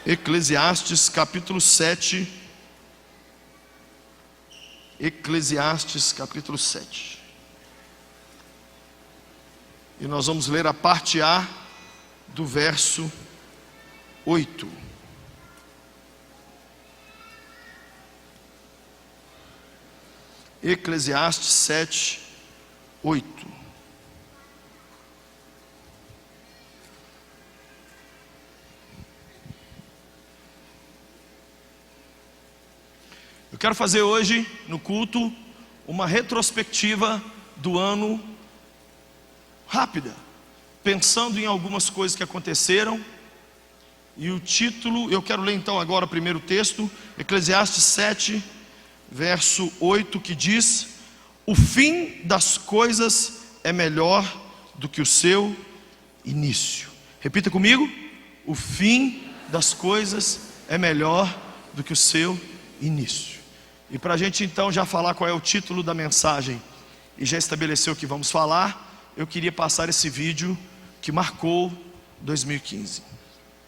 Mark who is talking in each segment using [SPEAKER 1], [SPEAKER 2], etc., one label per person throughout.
[SPEAKER 1] Eclesiastes capítulo 7. Eclesiastes capítulo 7. E nós vamos ler a parte A do verso 8. Eclesiastes 7, 8. Eu quero fazer hoje, no culto, uma retrospectiva do ano rápida, pensando em algumas coisas que aconteceram. E o título, eu quero ler então agora o primeiro texto, Eclesiastes 7, verso 8, que diz: o fim das coisas é melhor do que o seu início. Repita comigo: o fim das coisas é melhor do que o seu início. E para a gente então já falar qual é o título da mensagem e já estabelecer o que vamos falar, eu queria passar esse vídeo que marcou 2015.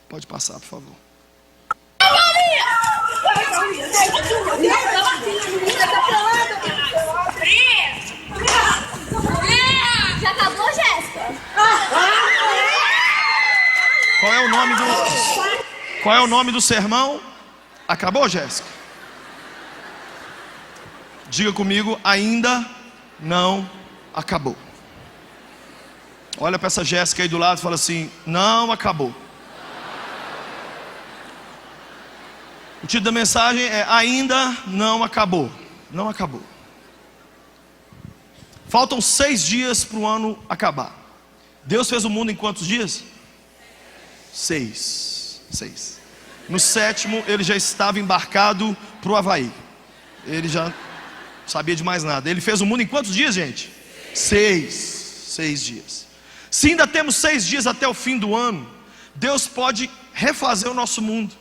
[SPEAKER 1] Pode passar, por favor.
[SPEAKER 2] Já acabou, Jéssica?
[SPEAKER 1] Qual é o nome do sermão? Acabou, Jéssica? Diga comigo: ainda não acabou. Olha para essa Jéssica aí do lado e fala assim: não acabou. O título da mensagem é: ainda não acabou. Não acabou. Faltam 6 dias para o ano acabar. Deus fez o mundo em quantos dias? 6. No 7º ele já estava embarcado para o Havaí. Ele já sabia de mais nada. Ele fez o mundo em quantos dias, gente? 6 dias. Se ainda temos 6 dias até o fim do ano, Deus pode refazer o nosso mundo.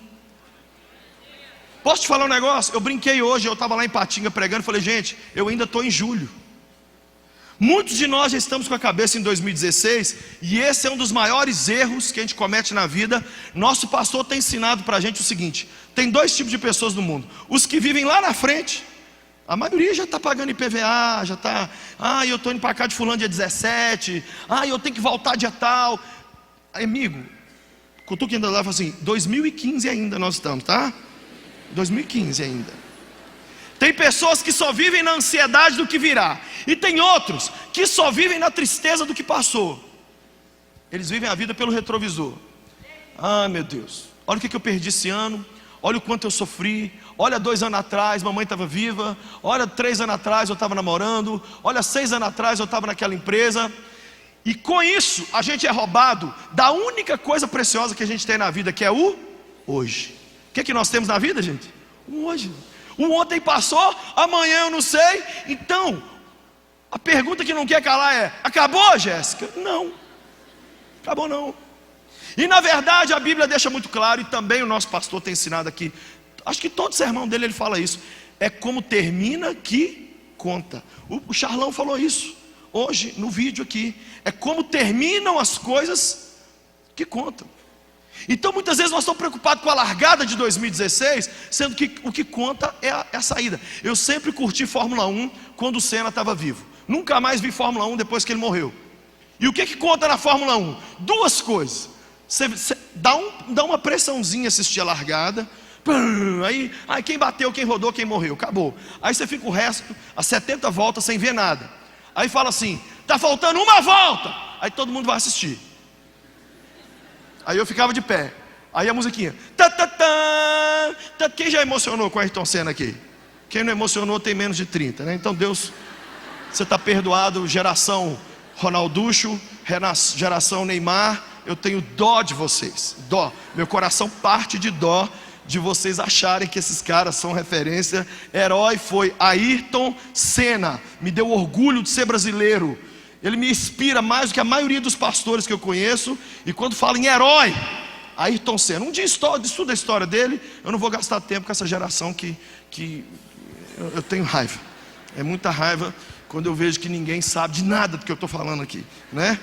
[SPEAKER 1] Posso te falar um negócio? Eu brinquei hoje, eu estava lá em Patinga pregando e falei: gente, eu ainda estou em julho. Muitos de nós já estamos com a cabeça em 2016, e esse é um dos maiores erros que a gente comete na vida. Nosso pastor tem ensinado para a gente o seguinte: tem 2 tipos de pessoas no mundo: os que vivem lá na frente. A maioria já está pagando IPVA, já está: eu estou indo para cá de fulano dia 17, eu tenho que voltar dia tal. Amigo, cutuca ainda lá e fala assim: 2015 ainda nós estamos, tá? 2015 ainda. Tem pessoas que só vivem na ansiedade do que virá, e tem outros que só vivem na tristeza do que passou. Eles vivem a vida pelo retrovisor. Meu Deus, olha o que eu perdi esse ano, olha o quanto eu sofri. Olha, 2 anos atrás mamãe estava viva. Olha, 3 anos atrás eu estava namorando. Olha, 6 anos atrás eu estava naquela empresa. E com isso a gente é roubado da única coisa preciosa que a gente tem na vida, que é o hoje. O que é que nós temos na vida, gente? O hoje. O ontem passou, amanhã eu não sei. Então, a pergunta que não quer calar é: acabou, Jéssica? Não, acabou não. E na verdade a Bíblia deixa muito claro, e também o nosso pastor tem ensinado aqui, acho que todo sermão dele ele fala isso: é como termina que conta. O Charlão falou isso hoje no vídeo aqui: é como terminam as coisas que contam. Então muitas vezes nós estamos preocupados com a largada de 2016, sendo que o que conta é a saída. Eu sempre curti Fórmula 1 quando o Senna estava vivo. Nunca mais vi Fórmula 1 depois que ele morreu. E o que conta na Fórmula 1? 2 coisas. Você dá uma pressãozinha assistir a largada. Aí quem bateu, quem rodou, quem morreu, acabou. Aí você fica o resto, as 70 voltas sem ver nada. Aí fala assim: está faltando uma volta. Aí todo mundo vai assistir. Aí eu ficava de pé. Aí a musiquinha. Quem já emocionou com a Ayrton Senna aqui? Quem não emocionou tem menos de 30, né? Então Deus, você está perdoado. Geração Ronalducho, geração Neymar, eu tenho dó de vocês. Dó. Meu coração parte de dó de vocês acharem que esses caras são referência. Herói foi Ayrton Senna. Me deu orgulho de ser brasileiro. Ele me inspira mais do que a maioria dos pastores que eu conheço. E quando falo em herói, Ayrton Senna. Um dia estuda a história dele. Eu não vou gastar tempo com essa geração que eu tenho raiva. É muita raiva quando eu vejo que ninguém sabe de nada do que eu estou falando aqui, né?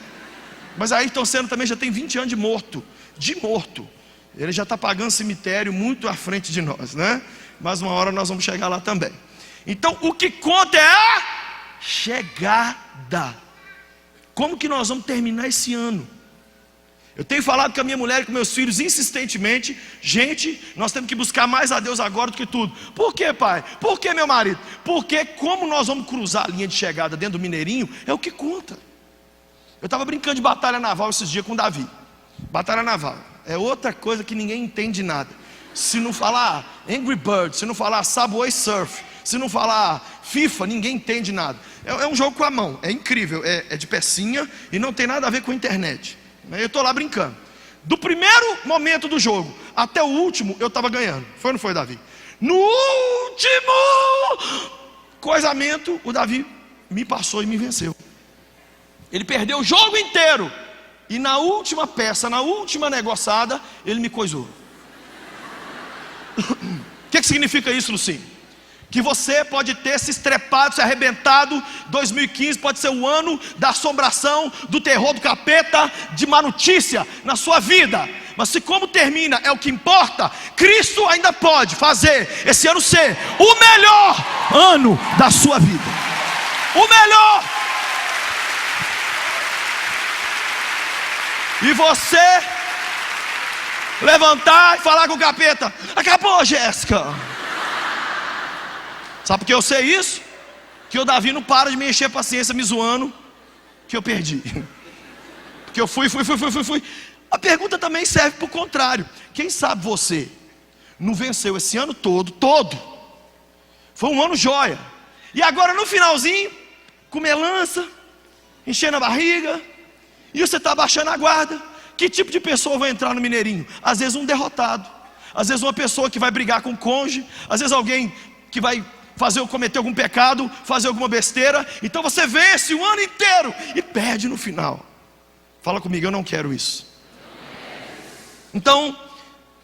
[SPEAKER 1] Mas Ayrton Senna também já tem 20 anos de morto. Ele já está pagando cemitério muito à frente de nós, né? Mas uma hora nós vamos chegar lá também. Então o que conta é a chegada. Como que nós vamos terminar esse ano? Eu tenho falado com a minha mulher e com meus filhos insistentemente: gente, nós temos que buscar mais a Deus agora do que tudo. Por quê, pai? Por que, meu marido? Porque como nós vamos cruzar a linha de chegada dentro do Mineirinho é o que conta. Eu estava brincando de batalha naval esses dias com o Davi. Batalha naval é outra coisa que ninguém entende nada. Se não falar Angry Birds, se não falar Subway Surf, se não falar FIFA, ninguém entende nada. É um jogo com a mão, é incrível, é de pecinha e não tem nada a ver com a internet. Eu estou lá brincando. Do primeiro momento do jogo até o último eu estava ganhando. Foi ou não foi, Davi? No último coisamento, o Davi me passou e me venceu. Ele perdeu o jogo inteiro. E na última peça, na última negociada, ele me coisou. O que significa isso, Lucinho? Que você pode ter se estrepado, se arrebentado. 2015 pode ser o ano da assombração, do terror, do capeta, de má notícia na sua vida. Mas se como termina é o que importa, Cristo ainda pode fazer esse ano ser o melhor ano da sua vida. O melhor. E você levantar e falar com o capeta: acabou, Jéssica. Sabe por que eu sei isso? Que o Davi não para de me encher a paciência me zoando que eu perdi. Porque eu fui. A pergunta também serve para o contrário. Quem sabe você não venceu esse ano todo. Foi um ano joia. E agora no finalzinho, com melança, enchendo a barriga, e você está baixando a guarda. Que tipo de pessoa vai entrar no Mineirinho? Às vezes um derrotado, às vezes uma pessoa que vai brigar com o cônjuge, às vezes alguém que vai cometer algum pecado, fazer alguma besteira. Então você vence o ano inteiro e perde no final. Fala comigo, eu não quero isso. Então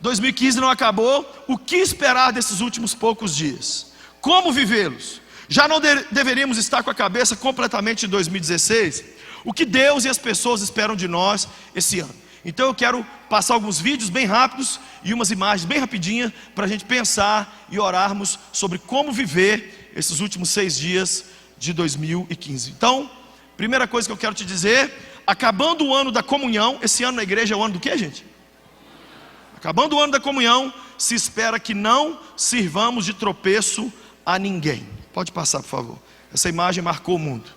[SPEAKER 1] 2015 não acabou. O que esperar desses últimos poucos dias? Como vivê-los? Já não deveríamos estar com a cabeça completamente em 2016? O que Deus e as pessoas esperam de nós esse ano? Então eu quero passar alguns vídeos bem rápidos e umas imagens bem rapidinhas para a gente pensar e orarmos sobre como viver esses últimos 6 dias de 2015. Então, primeira coisa que eu quero te dizer: acabando o ano da comunhão. Esse ano na igreja é o ano do que, gente? Acabando o ano da comunhão, se espera que não sirvamos de tropeço a ninguém. Pode passar, por favor. Essa imagem marcou o mundo.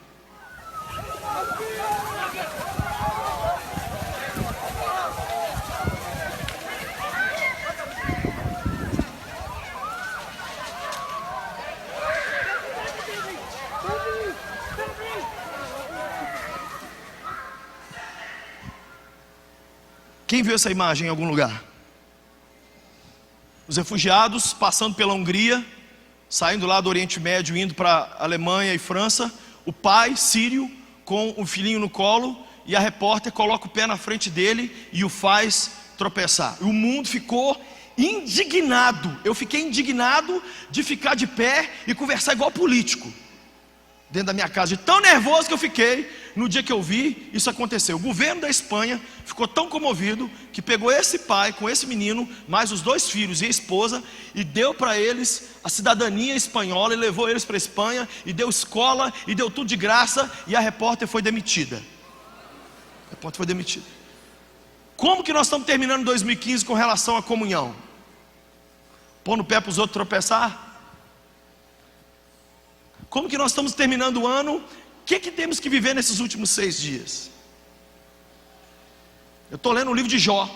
[SPEAKER 1] Quem viu essa imagem em algum lugar? Os refugiados passando pela Hungria, saindo lá do Oriente Médio, indo para Alemanha e França. O pai sírio com o filhinho no colo, e a repórter coloca o pé na frente dele e o faz tropeçar. E o mundo ficou indignado. Eu fiquei indignado de ficar de pé e conversar igual político dentro da minha casa, de tão nervoso que eu fiquei no dia que eu vi isso acontecer. O governo da Espanha ficou tão comovido que pegou esse pai com esse menino, mais os 2 filhos e a esposa, e deu para eles a cidadania espanhola, e levou eles para a Espanha, e deu escola, e deu tudo de graça. E a repórter foi demitida. Como que nós estamos terminando 2015 com relação à comunhão? Pondo o pé para os outros tropeçar? Como que nós estamos terminando o ano? O que temos que viver nesses últimos 6 dias? Eu estou lendo o livro de Jó.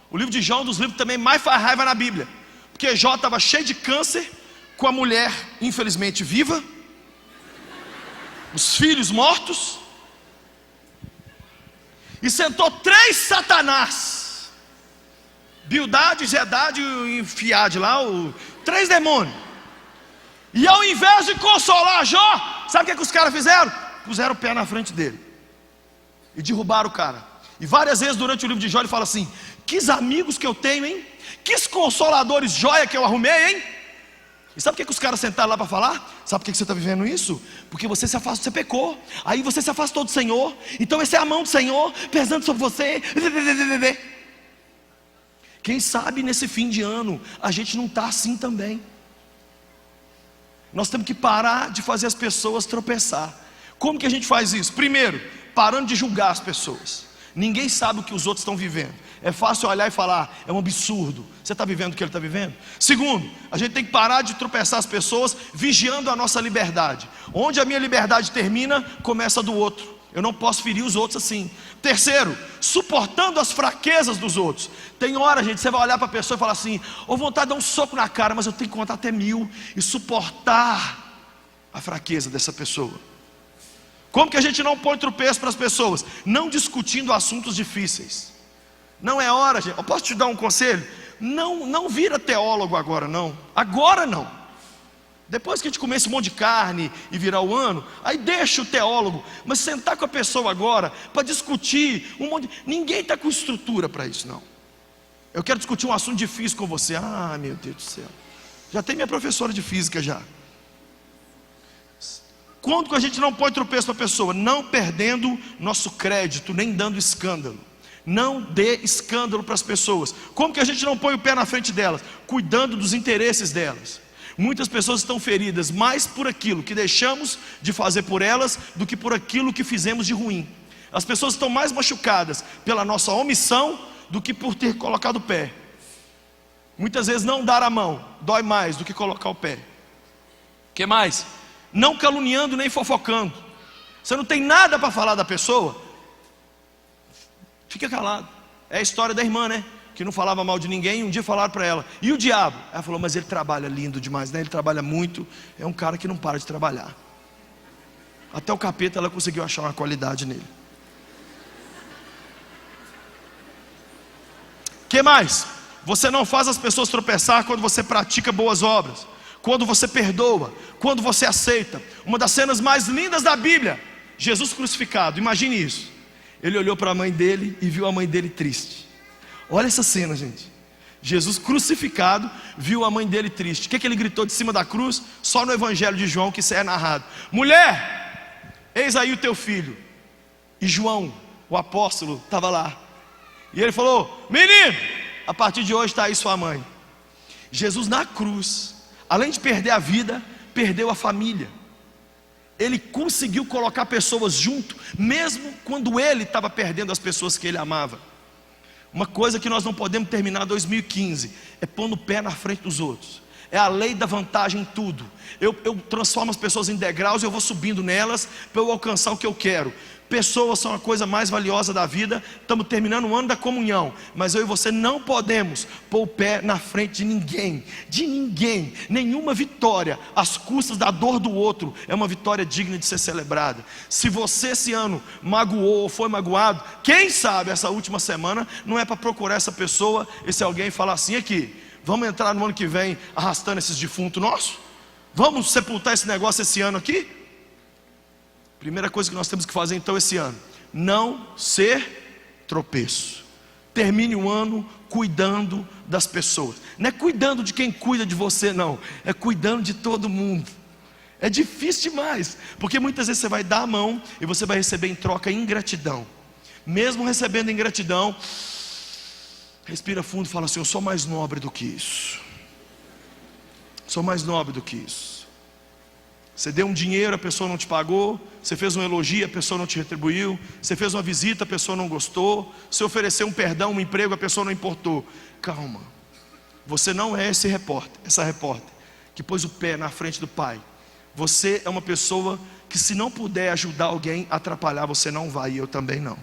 [SPEAKER 1] O livro de Jó é um dos livros que também mais faz raiva na Bíblia, porque Jó estava cheio de câncer, com a mulher infelizmente viva, os filhos mortos, e sentou 3 Satanás, Bildade, Zedade e Fiade lá, 3 demônios. E ao invés de consolar Jó, sabe o que os caras fizeram? Puseram o pé na frente dele e derrubaram o cara. E várias vezes durante o livro de Jó ele fala assim: que amigos que eu tenho, hein? Que consoladores joia que eu arrumei, hein? E sabe o que os caras sentaram lá para falar? Sabe por que você está vivendo isso? Porque você se afastou, você pecou. Aí você se afastou do Senhor. Então essa é a mão do Senhor pesando sobre você. Quem sabe nesse fim de ano a gente não está assim também. Nós temos que parar de fazer as pessoas tropeçar. Como que a gente faz isso? Primeiro, parando de julgar as pessoas. Ninguém sabe o que os outros estão vivendo. É fácil olhar e falar, é um absurdo. Você está vivendo o que ele está vivendo? Segundo, a gente tem que parar de tropeçar as pessoas, vigiando a nossa liberdade. Onde a minha liberdade termina, começa a do outro. Eu não posso ferir os outros assim. Terceiro, suportando as fraquezas dos outros. Tem hora, gente, você vai olhar para a pessoa e falar assim, ou vontade de dar um soco na cara, mas eu tenho que contar até 1000 e suportar a fraqueza dessa pessoa. Como que a gente não põe tropeço para as pessoas? Não discutindo assuntos difíceis. Não é hora, gente. Eu posso te dar um conselho? Não vira teólogo agora não. Agora não. Depois que a gente comer esse monte de carne e virar o ano, aí deixa o teólogo. Mas sentar com a pessoa agora para discutir um monte de... Ninguém está com estrutura para isso não. Eu quero discutir um assunto difícil com você. Ah, meu Deus do céu. Já tem minha professora de física já. Quando que a gente não põe tropeço para a pessoa? Não perdendo nosso crédito, nem dando escândalo. Não dê escândalo para as pessoas. Como que a gente não põe o pé na frente delas? Cuidando dos interesses delas. Muitas pessoas estão feridas mais por aquilo que deixamos de fazer por elas do que por aquilo que fizemos de ruim. As pessoas estão mais machucadas pela nossa omissão do que por ter colocado o pé. Muitas vezes não dar a mão dói mais do que colocar o pé. O que mais? Não caluniando nem fofocando. Você não tem nada para falar da pessoa, fica calado. É a história da irmã, né? Que não falava mal de ninguém, um dia falaram para ela, e o diabo? Ela falou, mas ele trabalha lindo demais, né? Ele trabalha muito, é um cara que não para de trabalhar. Até o capeta ela conseguiu achar uma qualidade nele. Que mais? Você não faz as pessoas tropeçar quando você pratica boas obras, quando você perdoa, quando você aceita. Uma das cenas mais lindas da Bíblia, Jesus crucificado, imagine isso. Ele olhou para a mãe dele e viu a mãe dele triste. Olha essa cena, gente. Jesus crucificado, viu a mãe dele triste. O que ele gritou de cima da cruz? Só no Evangelho de João que isso é narrado. Mulher, eis aí o teu filho. E João, o apóstolo, estava lá. E ele falou, menino, a partir de hoje está aí sua mãe. Jesus na cruz, além de perder a vida, perdeu a família. Ele conseguiu colocar pessoas junto, mesmo quando ele estava perdendo as pessoas que ele amava. Uma coisa que nós não podemos terminar 2015 é pondo o pé na frente dos outros. É a lei da vantagem em tudo. Eu transformo as pessoas em degraus e eu vou subindo nelas para eu alcançar o que eu quero. Pessoas são a coisa mais valiosa da vida. Estamos terminando o ano da comunhão, mas eu e você não podemos pôr o pé na frente de ninguém. De ninguém. Nenhuma vitória às custas da dor do outro é uma vitória digna de ser celebrada. Se você esse ano magoou ou foi magoado, quem sabe essa última semana não é para procurar essa pessoa, esse alguém, e falar assim, aqui, vamos entrar no ano que vem arrastando esses defuntos nossos? Vamos sepultar esse negócio esse ano aqui? Primeira coisa que nós temos que fazer então esse ano, não ser tropeço. Termine o ano cuidando das pessoas. Não é cuidando de quem cuida de você não, é cuidando de todo mundo. É difícil demais, porque muitas vezes você vai dar a mão e você vai receber em troca ingratidão. Mesmo recebendo ingratidão, respira fundo e fala assim, eu sou mais nobre do que isso. Sou mais nobre do que isso. Você deu um dinheiro, a pessoa não te pagou. Você fez um elogio, a pessoa não te retribuiu. Você fez uma visita, a pessoa não gostou. Você ofereceu um perdão, um emprego, a pessoa não importou. Calma. Você não é essa repórter que pôs o pé na frente do Pai. Você é uma pessoa que, se não puder ajudar alguém a atrapalhar, você não vai, e eu também não.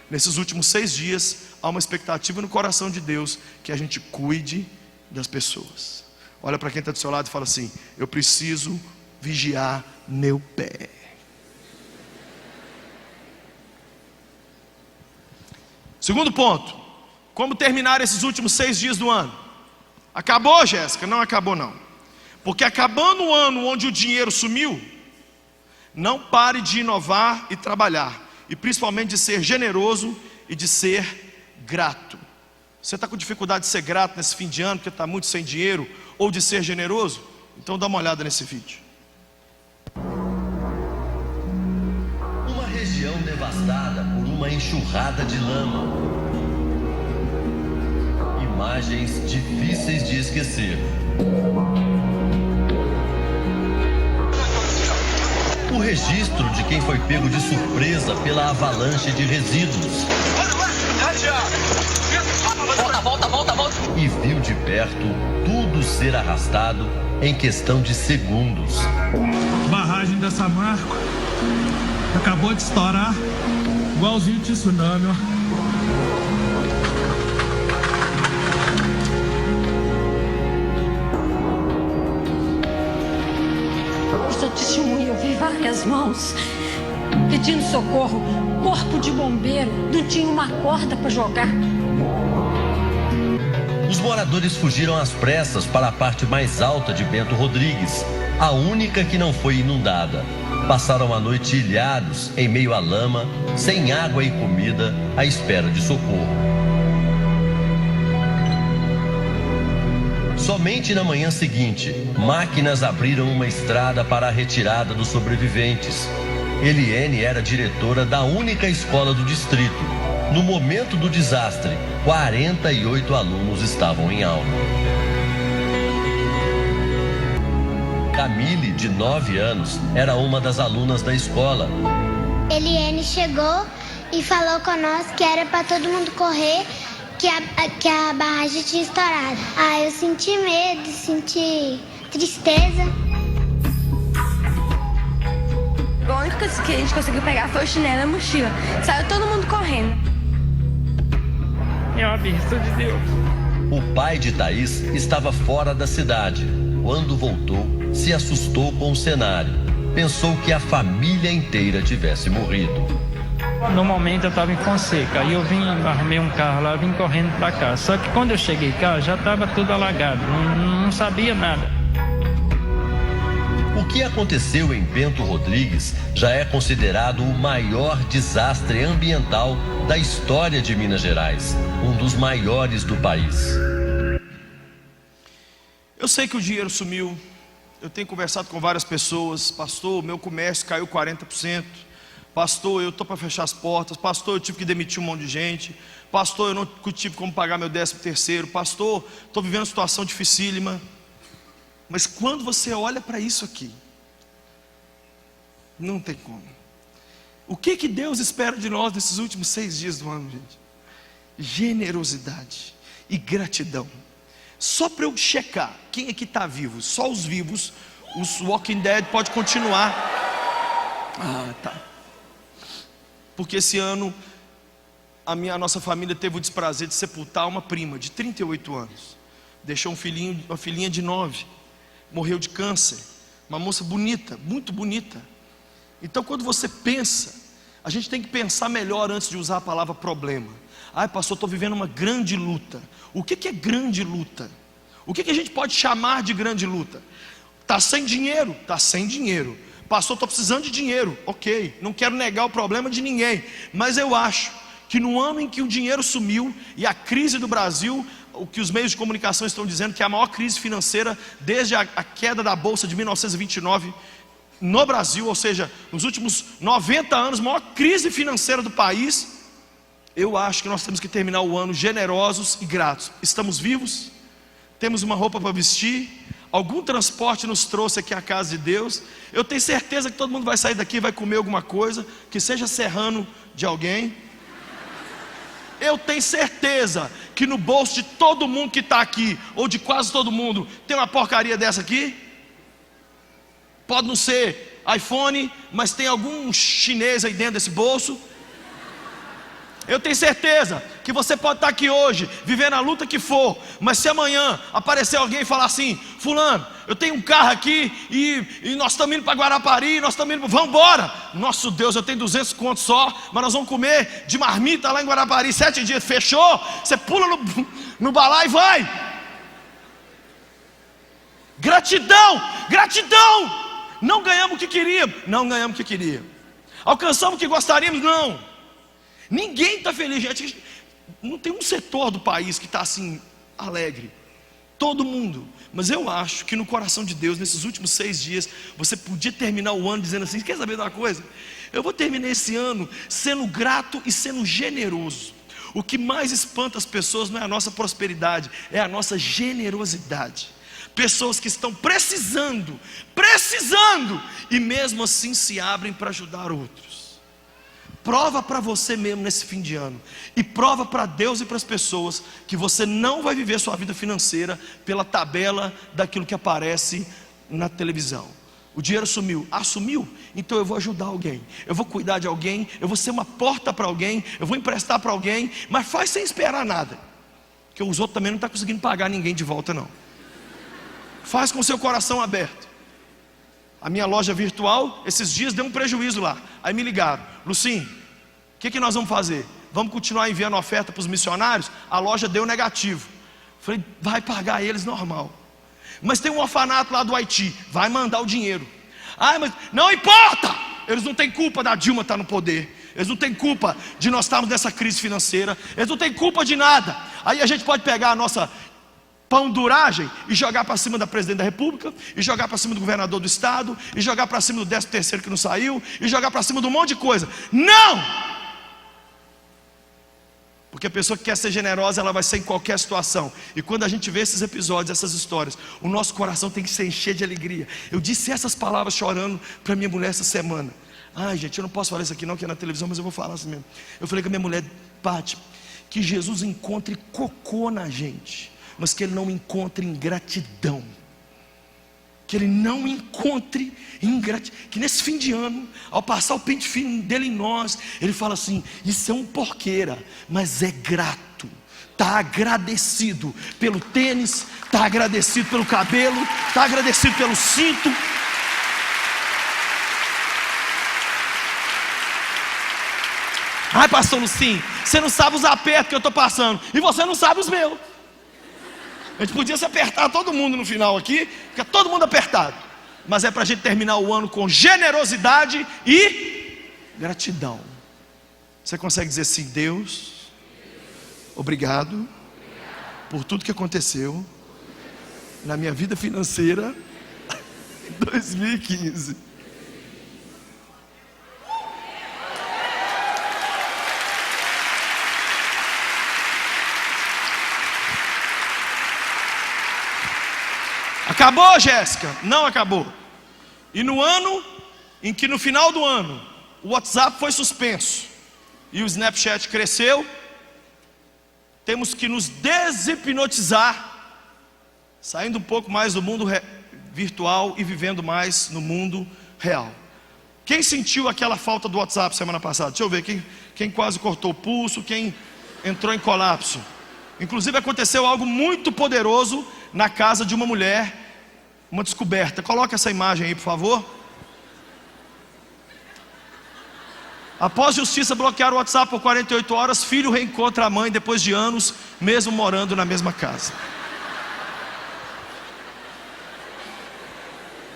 [SPEAKER 1] Nesses últimos 6 dias, há uma expectativa no coração de Deus que a gente cuide das pessoas. Olha para quem está do seu lado e fala assim, eu preciso vigiar meu pé. Segundo ponto, como terminar esses últimos 6 dias do ano? Acabou, Jéssica? Não acabou não. Porque acabando o ano onde o dinheiro sumiu, não pare de inovar e trabalhar, e principalmente de ser generoso e de ser grato. Você está com dificuldade de ser grato nesse fim de ano, porque está muito sem dinheiro, ou de ser generoso? Então dá uma olhada nesse vídeo.
[SPEAKER 3] Uma região devastada por uma enxurrada de lama. imagens difíceis de esquecer. O registro de quem foi pego de surpresa pela avalanche de resíduos. Volta. E viu de perto tudo ser arrastado em questão de segundos.
[SPEAKER 4] Barragem da Samarco acabou de estourar, igualzinho de tsunami, ó.
[SPEAKER 5] Eu sou testemunha, eu vi várias mãos pedindo socorro. Corpo de bombeiro, não tinha uma corda para jogar.
[SPEAKER 3] Os moradores fugiram às pressas para a parte mais alta de Bento Rodrigues, a única que não foi inundada. Passaram a noite ilhados, em meio à lama, sem água e comida, à espera de socorro. Somente na manhã seguinte, máquinas abriram uma estrada para a retirada dos sobreviventes. Eliene era diretora da única escola do distrito. No momento do desastre, 48 alunos estavam em aula. Camille, de 9 anos, era uma das alunas da escola.
[SPEAKER 6] Eliene chegou e falou com nós que era para todo mundo correr, que a barragem tinha estourado. Eu senti medo, senti tristeza.
[SPEAKER 7] A única coisa que a gente conseguiu pegar foi o chinelo e a mochila. Saiu todo mundo correndo.
[SPEAKER 4] É uma bênção de Deus.
[SPEAKER 3] O pai de Thaís estava fora da cidade. Quando voltou, se assustou com o cenário. Pensou que a família inteira tivesse morrido.
[SPEAKER 4] No momento eu estava em Fonseca, aí eu arrumei um carro lá, vim correndo para cá. Só que quando eu cheguei cá, já estava tudo alagado, não sabia nada.
[SPEAKER 3] O que aconteceu em Bento Rodrigues já é considerado o maior desastre ambiental da história de Minas Gerais, um dos maiores do país.
[SPEAKER 1] Eu sei que o dinheiro sumiu. Eu tenho conversado com várias pessoas. Pastor, meu comércio caiu 40%. Pastor, eu estou para fechar as portas. Pastor, eu tive que demitir um monte de gente. Pastor, eu não tive como pagar meu 13º. Pastor, estou vivendo uma situação dificílima. Mas quando você olha para isso aqui, não tem como. O que Deus espera de nós nesses últimos 6 dias do ano, gente? Generosidade e gratidão. Só para eu checar quem aqui está vivo. Só os vivos. Os Walking Dead pode continuar. Tá. Porque esse ano a nossa família teve o desprazer de sepultar uma prima de 38 anos. Deixou uma filhinha de 9. Morreu de câncer. Uma moça bonita, muito bonita. Então quando você pensa, a gente tem que pensar melhor antes de usar a palavra problema. Pastor, estou vivendo uma grande luta. O que é grande luta? O que a gente pode chamar de grande luta? Está sem dinheiro? Está sem dinheiro. Pastor, estou precisando de dinheiro. Ok, não quero negar o problema de ninguém. Mas eu acho que no ano em que o dinheiro sumiu e a crise do Brasil, o que os meios de comunicação estão dizendo que é a maior crise financeira desde a queda da Bolsa de 1929 no Brasil, ou seja, nos últimos 90 anos, a maior crise financeira do país. Eu acho que nós temos que terminar o ano generosos e gratos. Estamos vivos, temos uma roupa para vestir, algum transporte nos trouxe aqui à casa de Deus. Eu tenho certeza que todo mundo vai sair daqui e vai comer alguma coisa, que seja serrano de alguém. Eu tenho certeza que no bolso de todo mundo que está aqui, ou de quase todo mundo, tem uma porcaria dessa aqui. Pode não ser iPhone, mas tem algum chinês aí dentro desse bolso. Eu tenho certeza que você pode estar aqui hoje, vivendo a luta que for, mas se amanhã aparecer alguém e falar assim: fulano, eu tenho um carro aqui e nós estamos indo para Guarapari, vamos embora. Nosso Deus, eu tenho 200 contos só, mas nós vamos comer de marmita lá em Guarapari 7 dias, fechou? Você pula no balai e vai. Gratidão, gratidão. Não ganhamos o que queríamos, alcançamos o que gostaríamos, não. Ninguém está feliz, gente. Não tem um setor do país que está assim, alegre. Todo mundo. Mas eu acho que no coração de Deus, nesses últimos 6 dias, você podia terminar o ano dizendo assim: quer saber de uma coisa? Eu vou terminar esse ano sendo grato e sendo generoso. O que mais espanta as pessoas não é a nossa prosperidade, é a nossa generosidade. Pessoas que estão precisando, e mesmo assim se abrem para ajudar outros. Prova para você mesmo nesse fim de ano, e prova para Deus e para as pessoas, que você não vai viver sua vida financeira pela tabela daquilo que aparece na televisão. O dinheiro sumiu, sumiu? Então eu vou ajudar alguém, eu vou cuidar de alguém, eu vou ser uma porta para alguém, eu vou emprestar para alguém, mas faz sem esperar nada, porque os outros também não estão conseguindo pagar ninguém de volta não. Faz com seu coração aberto. A minha loja virtual, esses dias deu um prejuízo lá. Aí me ligaram: Lucinho, o que nós vamos fazer? Vamos continuar enviando oferta para os missionários? A loja deu negativo. Falei: vai pagar eles normal. Mas tem um orfanato lá do Haiti, vai mandar o dinheiro. Mas não importa, eles não têm culpa da Dilma estar no poder, eles não têm culpa de nós estarmos nessa crise financeira, eles não têm culpa de nada. Aí a gente pode pegar a nossa pão-duragem e jogar para cima da presidente da república, e jogar para cima do governador do estado, e jogar para cima do 13º que não saiu, e jogar para cima de um monte de coisa. Não! Porque a pessoa que quer ser generosa, ela vai ser em qualquer situação. E quando a gente vê esses episódios, essas histórias, o nosso coração tem que se encher de alegria. Eu disse essas palavras chorando para minha mulher essa semana. Gente, eu não posso falar isso aqui não, que é na televisão, mas eu vou falar assim mesmo. Eu falei com a minha mulher: Pati, que Jesus encontre cocô na gente, mas que Ele não encontre ingratidão. Que Ele não encontre ingratidão. Que nesse fim de ano, ao passar o pente fino dele em nós, Ele fala assim: isso é um porqueira, mas é grato. Está agradecido pelo tênis, está agradecido pelo cabelo, está agradecido pelo cinto. Pastor Lucinho, você não sabe os apertos que eu estou passando, e você não sabe os meus. A gente podia se apertar todo mundo no final aqui, fica todo mundo apertado, mas é para a gente terminar o ano com generosidade e gratidão. Você consegue dizer assim: Deus, obrigado por tudo que aconteceu na minha vida financeira em 2015. Acabou, Jéssica? Não acabou. E no ano em que no final do ano o WhatsApp foi suspenso e o Snapchat cresceu, temos que nos deshipnotizar, saindo um pouco mais do mundo virtual e vivendo mais no mundo real. Quem sentiu aquela falta do WhatsApp semana passada? Deixa eu ver, quem quase cortou o pulso, quem entrou em colapso. Inclusive aconteceu algo muito poderoso na casa de uma mulher, uma descoberta. Coloca essa imagem aí, por favor. Após justiça bloquear o WhatsApp por 48 horas, filho reencontra a mãe depois de anos, mesmo morando na mesma casa.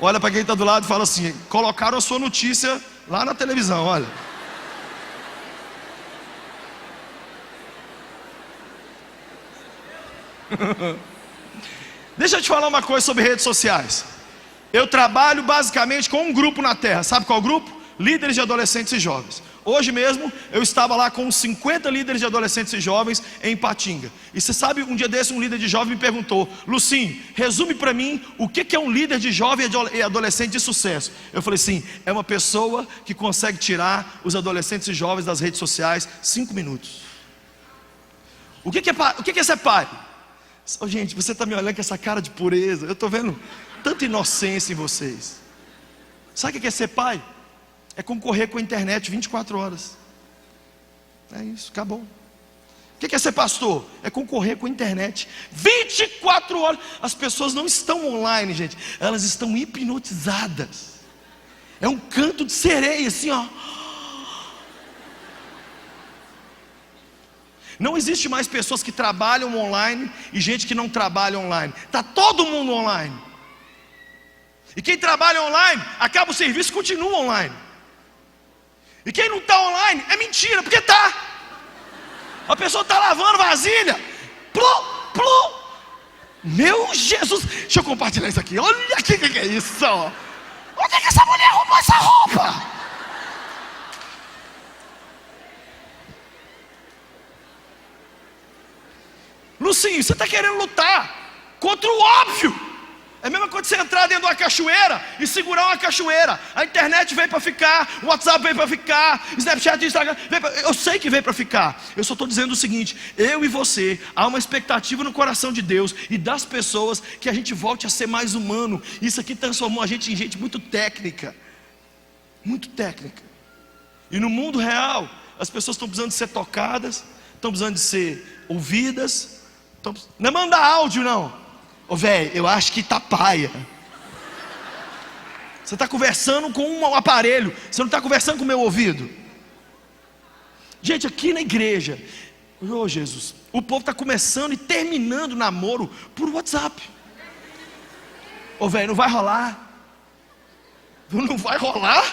[SPEAKER 1] Olha para quem está do lado e fala assim: colocaram a sua notícia lá na televisão, olha. Deixa eu te falar uma coisa sobre redes sociais. Eu trabalho basicamente com um grupo na terra. Sabe qual grupo? Líderes de adolescentes e jovens. Hoje mesmo eu estava lá com uns 50 líderes de adolescentes e jovens em Ipatinga. E você sabe, um dia desse um líder de jovem me perguntou: Lucinho, resume para mim o que é um líder de jovem e adolescente de sucesso. Eu falei assim: é uma pessoa que consegue tirar os adolescentes e jovens das redes sociais 5 minutos. O que é ser pai? Gente, você está me olhando com essa cara de pureza. Eu estou vendo tanta inocência em vocês. Sabe o que é ser pai? É concorrer com a internet 24 horas. É isso, acabou. O que é ser pastor? É concorrer com a internet 24 horas. As pessoas não estão online, gente. Elas estão hipnotizadas. É um canto de sereia, assim, ó. Não existe mais pessoas que trabalham online e gente que não trabalha online. Está todo mundo online. E quem trabalha online, acaba o serviço e continua online. E quem não está online, é mentira, porque está. A pessoa está lavando vasilha. Plu, plu. Meu Jesus. Deixa eu compartilhar isso aqui. Olha aqui o que é isso. Onde é que essa mulher arrumou essa roupa? assim, você está querendo lutar contra o óbvio. É a mesma coisa que você entrar dentro de uma cachoeira e segurar uma cachoeira. A internet veio para ficar, o WhatsApp veio para ficar, Snapchat, Instagram, eu sei que veio para ficar. Eu só estou dizendo o seguinte: eu e você, há uma expectativa no coração de Deus e das pessoas que a gente volte a ser mais humano. Isso aqui transformou a gente em gente muito técnica. Muito técnica. E no mundo real, as pessoas estão precisando de ser tocadas, estão precisando de ser ouvidas. Não é mandar áudio, não. Ô velho, eu acho que tá paia. Você está conversando com um aparelho, você não está conversando com o meu ouvido. Gente, aqui na igreja, ô Jesus, o povo está começando e terminando o namoro por WhatsApp. Ô velho, não vai rolar. Não vai rolar.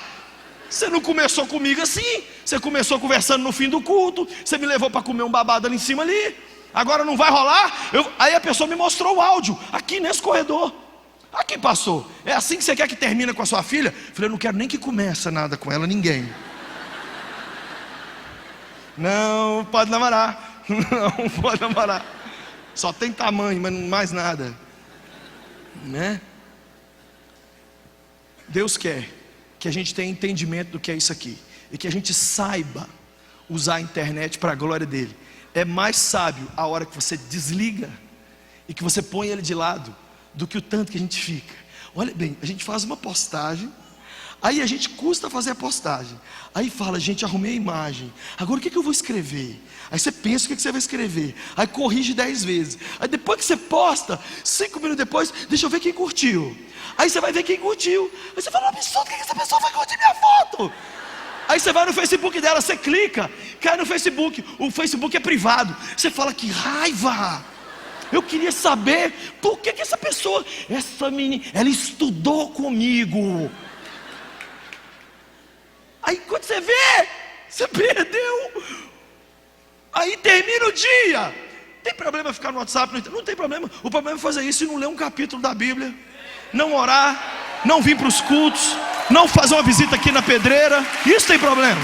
[SPEAKER 1] Você não começou comigo assim. Você começou conversando no fim do culto, você me levou para comer um babado ali em cima ali. Agora não vai rolar. Aí a pessoa me mostrou o áudio aqui nesse corredor. Aqui passou. É assim que você quer que termine com a sua filha? Falei, eu não quero nem que comece nada com ela, ninguém. Não pode namorar. Não pode namorar. Só tem tamanho, mas não mais nada, né? Deus quer que a gente tenha entendimento do que é isso aqui e que a gente saiba usar a internet para a glória dele. É mais sábio a hora que você desliga e que você põe ele de lado do que o tanto que a gente fica. Olha bem, a gente faz uma postagem, aí a gente custa fazer a postagem, aí fala, gente, arrumei a imagem, agora o que eu vou escrever? Aí você pensa o que você vai escrever, aí corrige 10 vezes, aí depois que você posta, 5 minutos depois, deixa eu ver quem curtiu. Aí você vai ver quem curtiu, aí você fala, absurdo, que essa pessoa vai curtir minha foto? Aí você vai no Facebook dela, você clica, cai no Facebook, o Facebook é privado. Você fala, que raiva! Eu queria saber por que essa pessoa, essa menina, ela estudou comigo. Aí quando você vê, você perdeu. Aí termina o dia. Tem problema ficar no WhatsApp? Não tem problema. O problema é fazer isso e não ler um capítulo da Bíblia, não orar, não vir para os cultos, não fazer uma visita aqui na pedreira. Isso tem problema.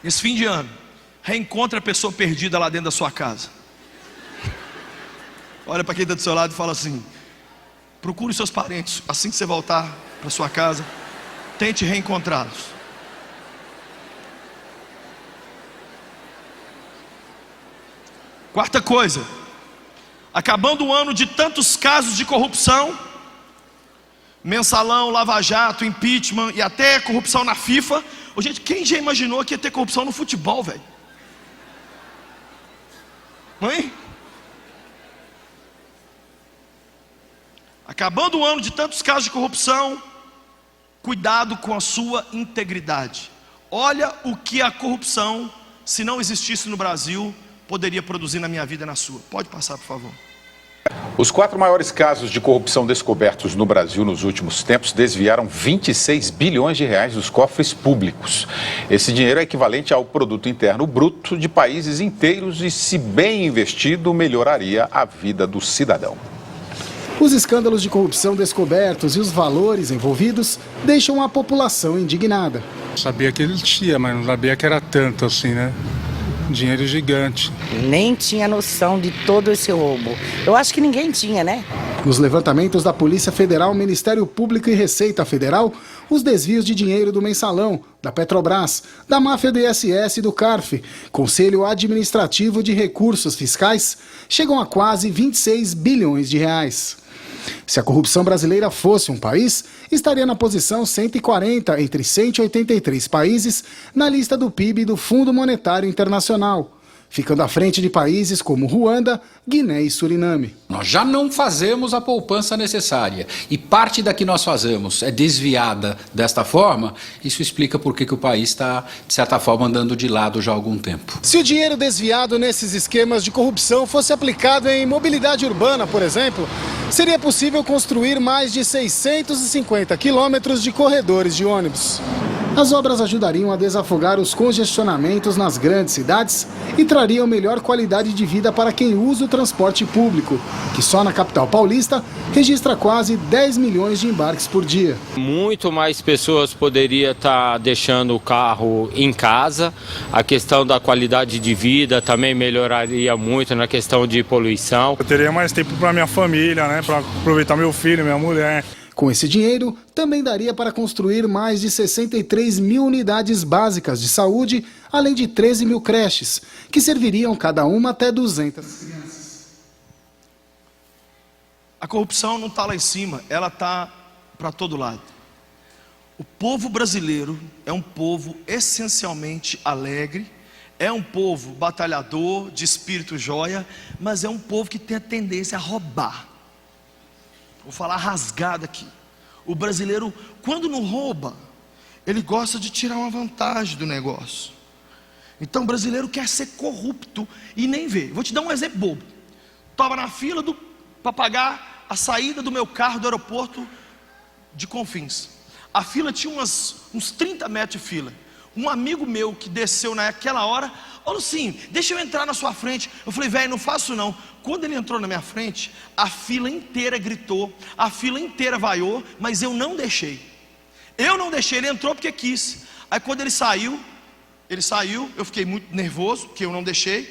[SPEAKER 1] Esse fim de ano, reencontra a pessoa perdida lá dentro da sua casa. Olha para quem está do seu lado e fala assim: procure seus parentes, assim que você voltar para sua casa, tente reencontrá-los. Quarta coisa, acabando o ano de tantos casos de corrupção, mensalão, lava-jato, impeachment e até corrupção na FIFA. Ô, gente, quem já imaginou que ia ter corrupção no futebol, velho? Mãe? Acabando o ano de tantos casos de corrupção, cuidado com a sua integridade. Olha o que a corrupção, se não existisse no Brasil, poderia produzir na minha vida e na sua. Pode passar, por favor.
[SPEAKER 8] Os 4 maiores casos de corrupção descobertos no Brasil nos últimos tempos desviaram 26 bilhões de reais dos cofres públicos. Esse dinheiro é equivalente ao produto interno bruto de países inteiros e, se bem investido, melhoraria a vida do cidadão.
[SPEAKER 9] Os escândalos de corrupção descobertos e os valores envolvidos deixam a população indignada.
[SPEAKER 10] Sabia que ele tinha, mas não sabia que era tanto assim, né? Dinheiro gigante.
[SPEAKER 11] Nem tinha noção de todo esse roubo. Eu acho que ninguém tinha, né?
[SPEAKER 9] Nos levantamentos da Polícia Federal, Ministério Público e Receita Federal, os desvios de dinheiro do Mensalão, da Petrobras, da máfia do ISS e do CARF, Conselho Administrativo de Recursos Fiscais, chegam a quase 26 bilhões de reais. Se a corrupção brasileira fosse um país, estaria na posição 140 entre 183 países na lista do PIB do Fundo Monetário Internacional, ficando à frente de países como Ruanda, Guiné e Suriname.
[SPEAKER 12] Nós já não fazemos a poupança necessária e parte da que nós fazemos é desviada desta forma. Isso explica por que o país está, de certa forma, andando de lado já há algum tempo.
[SPEAKER 9] Se o dinheiro desviado nesses esquemas de corrupção fosse aplicado em mobilidade urbana, por exemplo, seria possível construir mais de 650 quilômetros de corredores de ônibus. As obras ajudariam a desafogar os congestionamentos nas grandes cidades e trariam melhor qualidade de vida para quem usa o transporte público, que só na capital paulista registra quase 10 milhões de embarques por dia.
[SPEAKER 13] Muito mais pessoas poderiam estar deixando o carro em casa. A questão da qualidade de vida também melhoraria muito na questão de poluição.
[SPEAKER 10] Eu teria mais tempo para minha família, né, para aproveitar meu filho, minha mulher.
[SPEAKER 9] Com esse dinheiro, também daria para construir mais de 63 mil unidades básicas de saúde, além de 13 mil creches, que serviriam cada uma até 200 crianças.
[SPEAKER 1] A corrupção não está lá em cima, ela está para todo lado. O povo brasileiro é um povo essencialmente alegre, é um povo batalhador, de espírito joia, mas é um povo que tem a tendência a roubar. Vou falar rasgado aqui. O brasileiro, quando não rouba, ele gosta de tirar uma vantagem do negócio. Então o brasileiro quer ser corrupto e nem vê. Vou te dar um exemplo bobo. Estava na fila para pagar a saída do meu carro do aeroporto de Confins. A fila tinha uns 30 metros de fila. Um amigo meu que desceu naquela hora: ô Lucinho, deixa eu entrar na sua frente. Eu falei: velho, não faço não. Quando ele entrou na minha frente, a fila inteira gritou, a fila inteira vaiou, mas eu não deixei. Ele entrou porque quis. Aí quando ele saiu, eu fiquei muito nervoso, porque eu não deixei.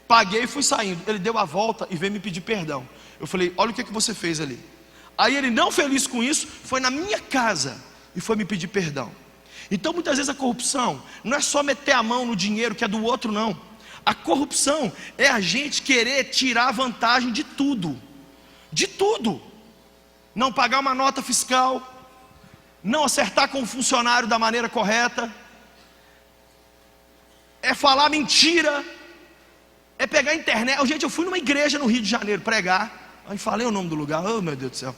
[SPEAKER 1] Paguei e fui saindo. Ele deu a volta e veio me pedir perdão. Eu falei: olha o que você fez ali. Aí ele, não feliz com isso, foi na minha casa e foi me pedir perdão. Então muitas vezes a corrupção não é só meter a mão no dinheiro que é do outro, não. A corrupção é a gente querer tirar vantagem de tudo. De tudo. Não pagar uma nota fiscal, não acertar com o funcionário da maneira correta, é falar mentira, é pegar a internet. Gente, eu fui numa igreja no Rio de Janeiro pregar, aí falei o nome do lugar, oh meu Deus do céu.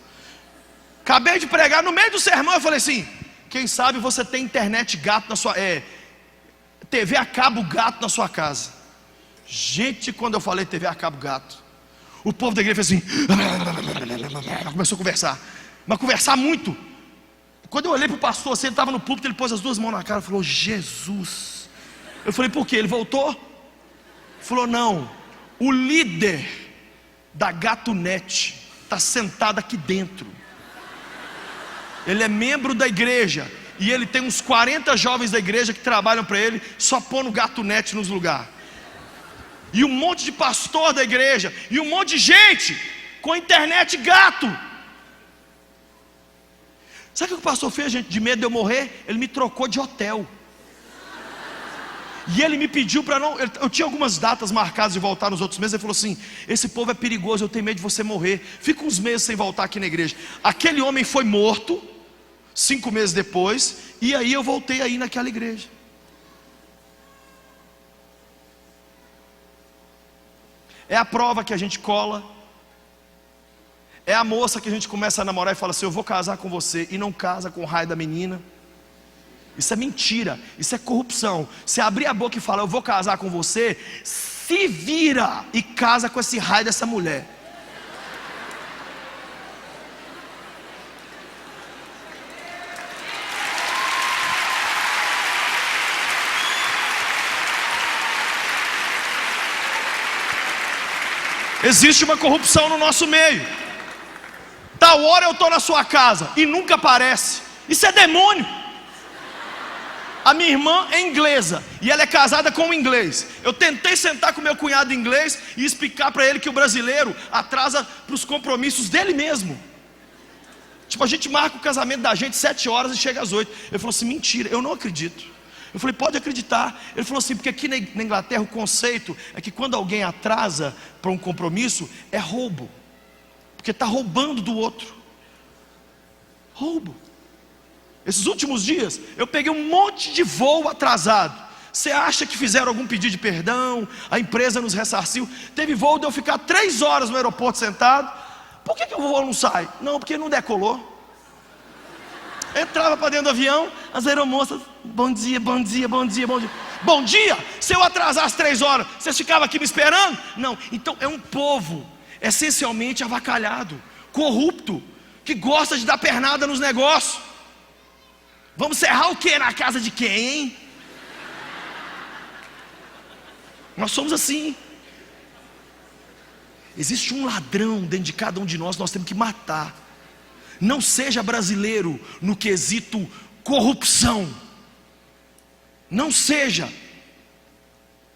[SPEAKER 1] Acabei de pregar, no meio do sermão eu falei assim: quem sabe você tem internet gato na sua... TV a cabo gato na sua casa. Gente, quando eu falei TV a cabo gato, o povo da igreja fez assim, começou a conversar, mas conversar muito. Quando eu olhei para o pastor, assim, ele estava no púlpito, ele pôs as duas mãos na cara e falou: Jesus. Eu falei: por quê? Ele voltou? Falou: não, o líder da Gatonet está sentado aqui dentro. Ele é membro da igreja e ele tem uns 40 jovens da igreja que trabalham para ele, só pondo Gatonet nos lugares. E um monte de pastor da igreja e um monte de gente com internet gato. Sabe o que o pastor fez, gente? De medo de eu morrer, ele me trocou de hotel. E ele me pediu para não... Eu tinha algumas datas marcadas de voltar nos outros meses. Ele falou assim: esse povo é perigoso, eu tenho medo de você morrer. Fica uns meses sem voltar aqui na igreja. Aquele homem foi morto 5 meses depois, e aí eu voltei aí naquela igreja. É a prova que a gente cola. É a moça que a gente começa a namorar e fala assim: eu vou casar com você, e não casa com o raio da menina. Isso é mentira, isso é corrupção. Você abrir a boca e falar: eu vou casar com você, se vira e casa com esse raio dessa mulher. Existe uma corrupção no nosso meio. Tal hora eu estou na sua casa e nunca aparece. Isso é demônio. A minha irmã é inglesa e ela é casada com um inglês. Eu tentei sentar com meu cunhado inglês e explicar para ele que o brasileiro atrasa para os compromissos dele mesmo. Tipo, a gente marca o casamento da gente 7 horas e chega às 8. Ele falou assim: mentira, eu não acredito. Eu falei: pode acreditar. Ele falou assim: porque aqui na Inglaterra o conceito é que quando alguém atrasa para um compromisso, é roubo. Porque está roubando do outro. Roubo. Esses últimos dias, eu peguei um monte de voo atrasado. Você acha que fizeram algum pedido de perdão? A empresa nos ressarciu? Teve voo de eu ficar 3 horas no aeroporto sentado. Por que o voo não sai? Não, porque não decolou. Entrava para dentro do avião, as aeromoças: bom dia, bom dia, bom dia, bom dia. Bom dia? Se eu atrasasse 3 horas, vocês ficavam aqui me esperando? Não. Então é um povo essencialmente avacalhado, corrupto, que gosta de dar pernada nos negócios. Vamos serrar o que na casa de quem, hein? Nós somos assim. Existe um ladrão dentro de cada um de nós temos que matar. Não seja brasileiro no quesito corrupção. Não seja.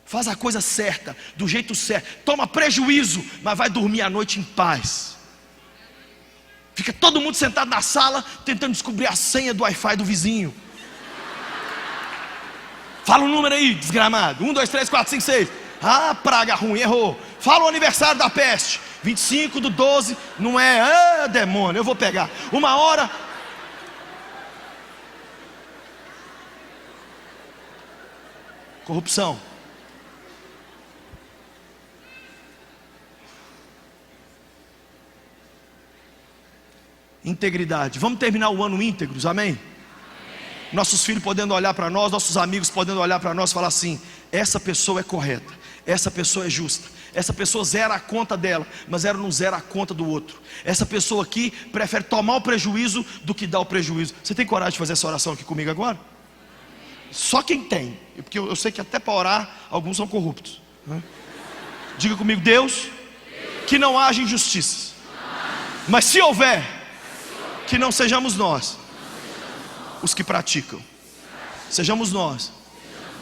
[SPEAKER 1] Faz a coisa certa, do jeito certo. Toma prejuízo, mas vai dormir à noite em paz. Fica todo mundo sentado na sala tentando descobrir a senha do Wi-Fi do vizinho. Fala o número aí, desgramado. 1, 2, 3, 4, 5, 6. Ah, praga ruim, errou. Fala o aniversário da peste. 25/12, não é? Ah, demônio, eu vou pegar. 1h. Corrupção. Integridade. Vamos terminar o ano íntegros, amém? Nossos filhos podendo olhar para nós, nossos amigos podendo olhar para nós e falar assim: essa pessoa é correta, essa pessoa é justa, essa pessoa zera a conta dela, mas ela não zera a conta do outro. Essa pessoa aqui prefere tomar o prejuízo do que dar o prejuízo. Você tem coragem de fazer essa oração aqui comigo agora? Só quem tem, porque eu sei que até para orar alguns são corruptos, né? Diga comigo: Deus, que não haja injustiças, mas se houver, que não sejamos nós os que praticam, sejamos nós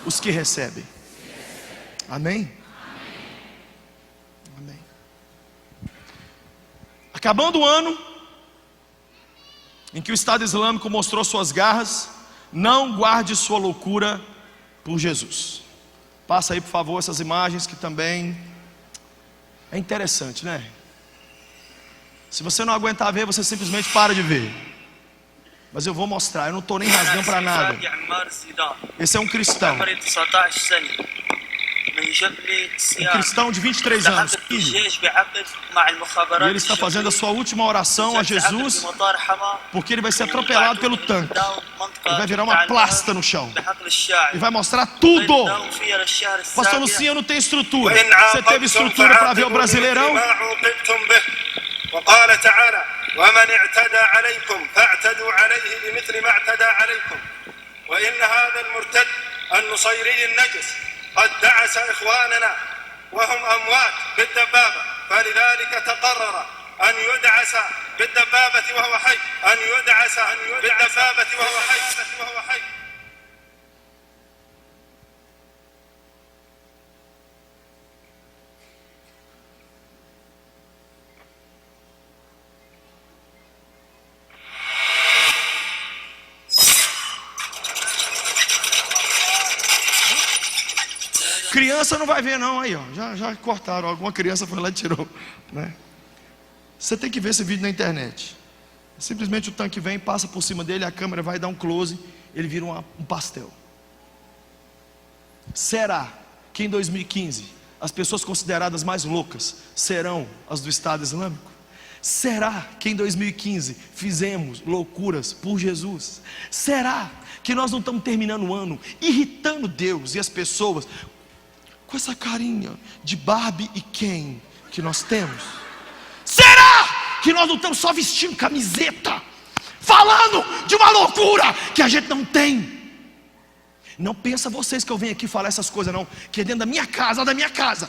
[SPEAKER 1] os que recebem. Amém? Amém. Acabando o ano em que o Estado Islâmico mostrou suas garras, não guarde sua loucura por Jesus. Passa aí, por favor, essas imagens que também é interessante, né? Se você não aguentar ver, você simplesmente para de ver. Mas eu vou mostrar, eu não estou nem rasgando para nada. Esse é um cristão. Um cristão de 23 anos. E ele está fazendo a sua última oração a Jesus, porque ele vai ser atropelado pelo tanque. Ele vai virar uma plasta no chão. E vai mostrar tudo. Pastor Lucinha, eu não tenho estrutura. Você teve estrutura para ver o Brasileirão?
[SPEAKER 14] وقال تعالى ومن اعتدى عليكم فاعتدوا عليه بمثل ما اعتدى عليكم وإن هذا المرتد النصيري النجس قد دعس إخواننا وهم أموات بالدبابة فلذلك تقرر أن يدعس بالدبابة وهو حي أن يدعس بالدبابة وهو حي.
[SPEAKER 1] Criança não vai ver não, aí ó, já cortaram, alguma criança foi lá e tirou, né? Você tem que ver esse vídeo na internet. Simplesmente o tanque vem, passa por cima dele, a câmera vai dar um close, ele vira um pastel. Será que em 2015 as pessoas consideradas mais loucas serão as do Estado Islâmico? Será que em 2015 fizemos loucuras por Jesus? Será que nós não estamos terminando o ano irritando Deus e as pessoas com essa carinha de Barbie e Ken que nós temos? Será que nós não estamos só vestindo camiseta, falando de uma loucura que a gente não tem? Não pensa vocês que eu venho aqui falar essas coisas não, que é dentro da minha casa.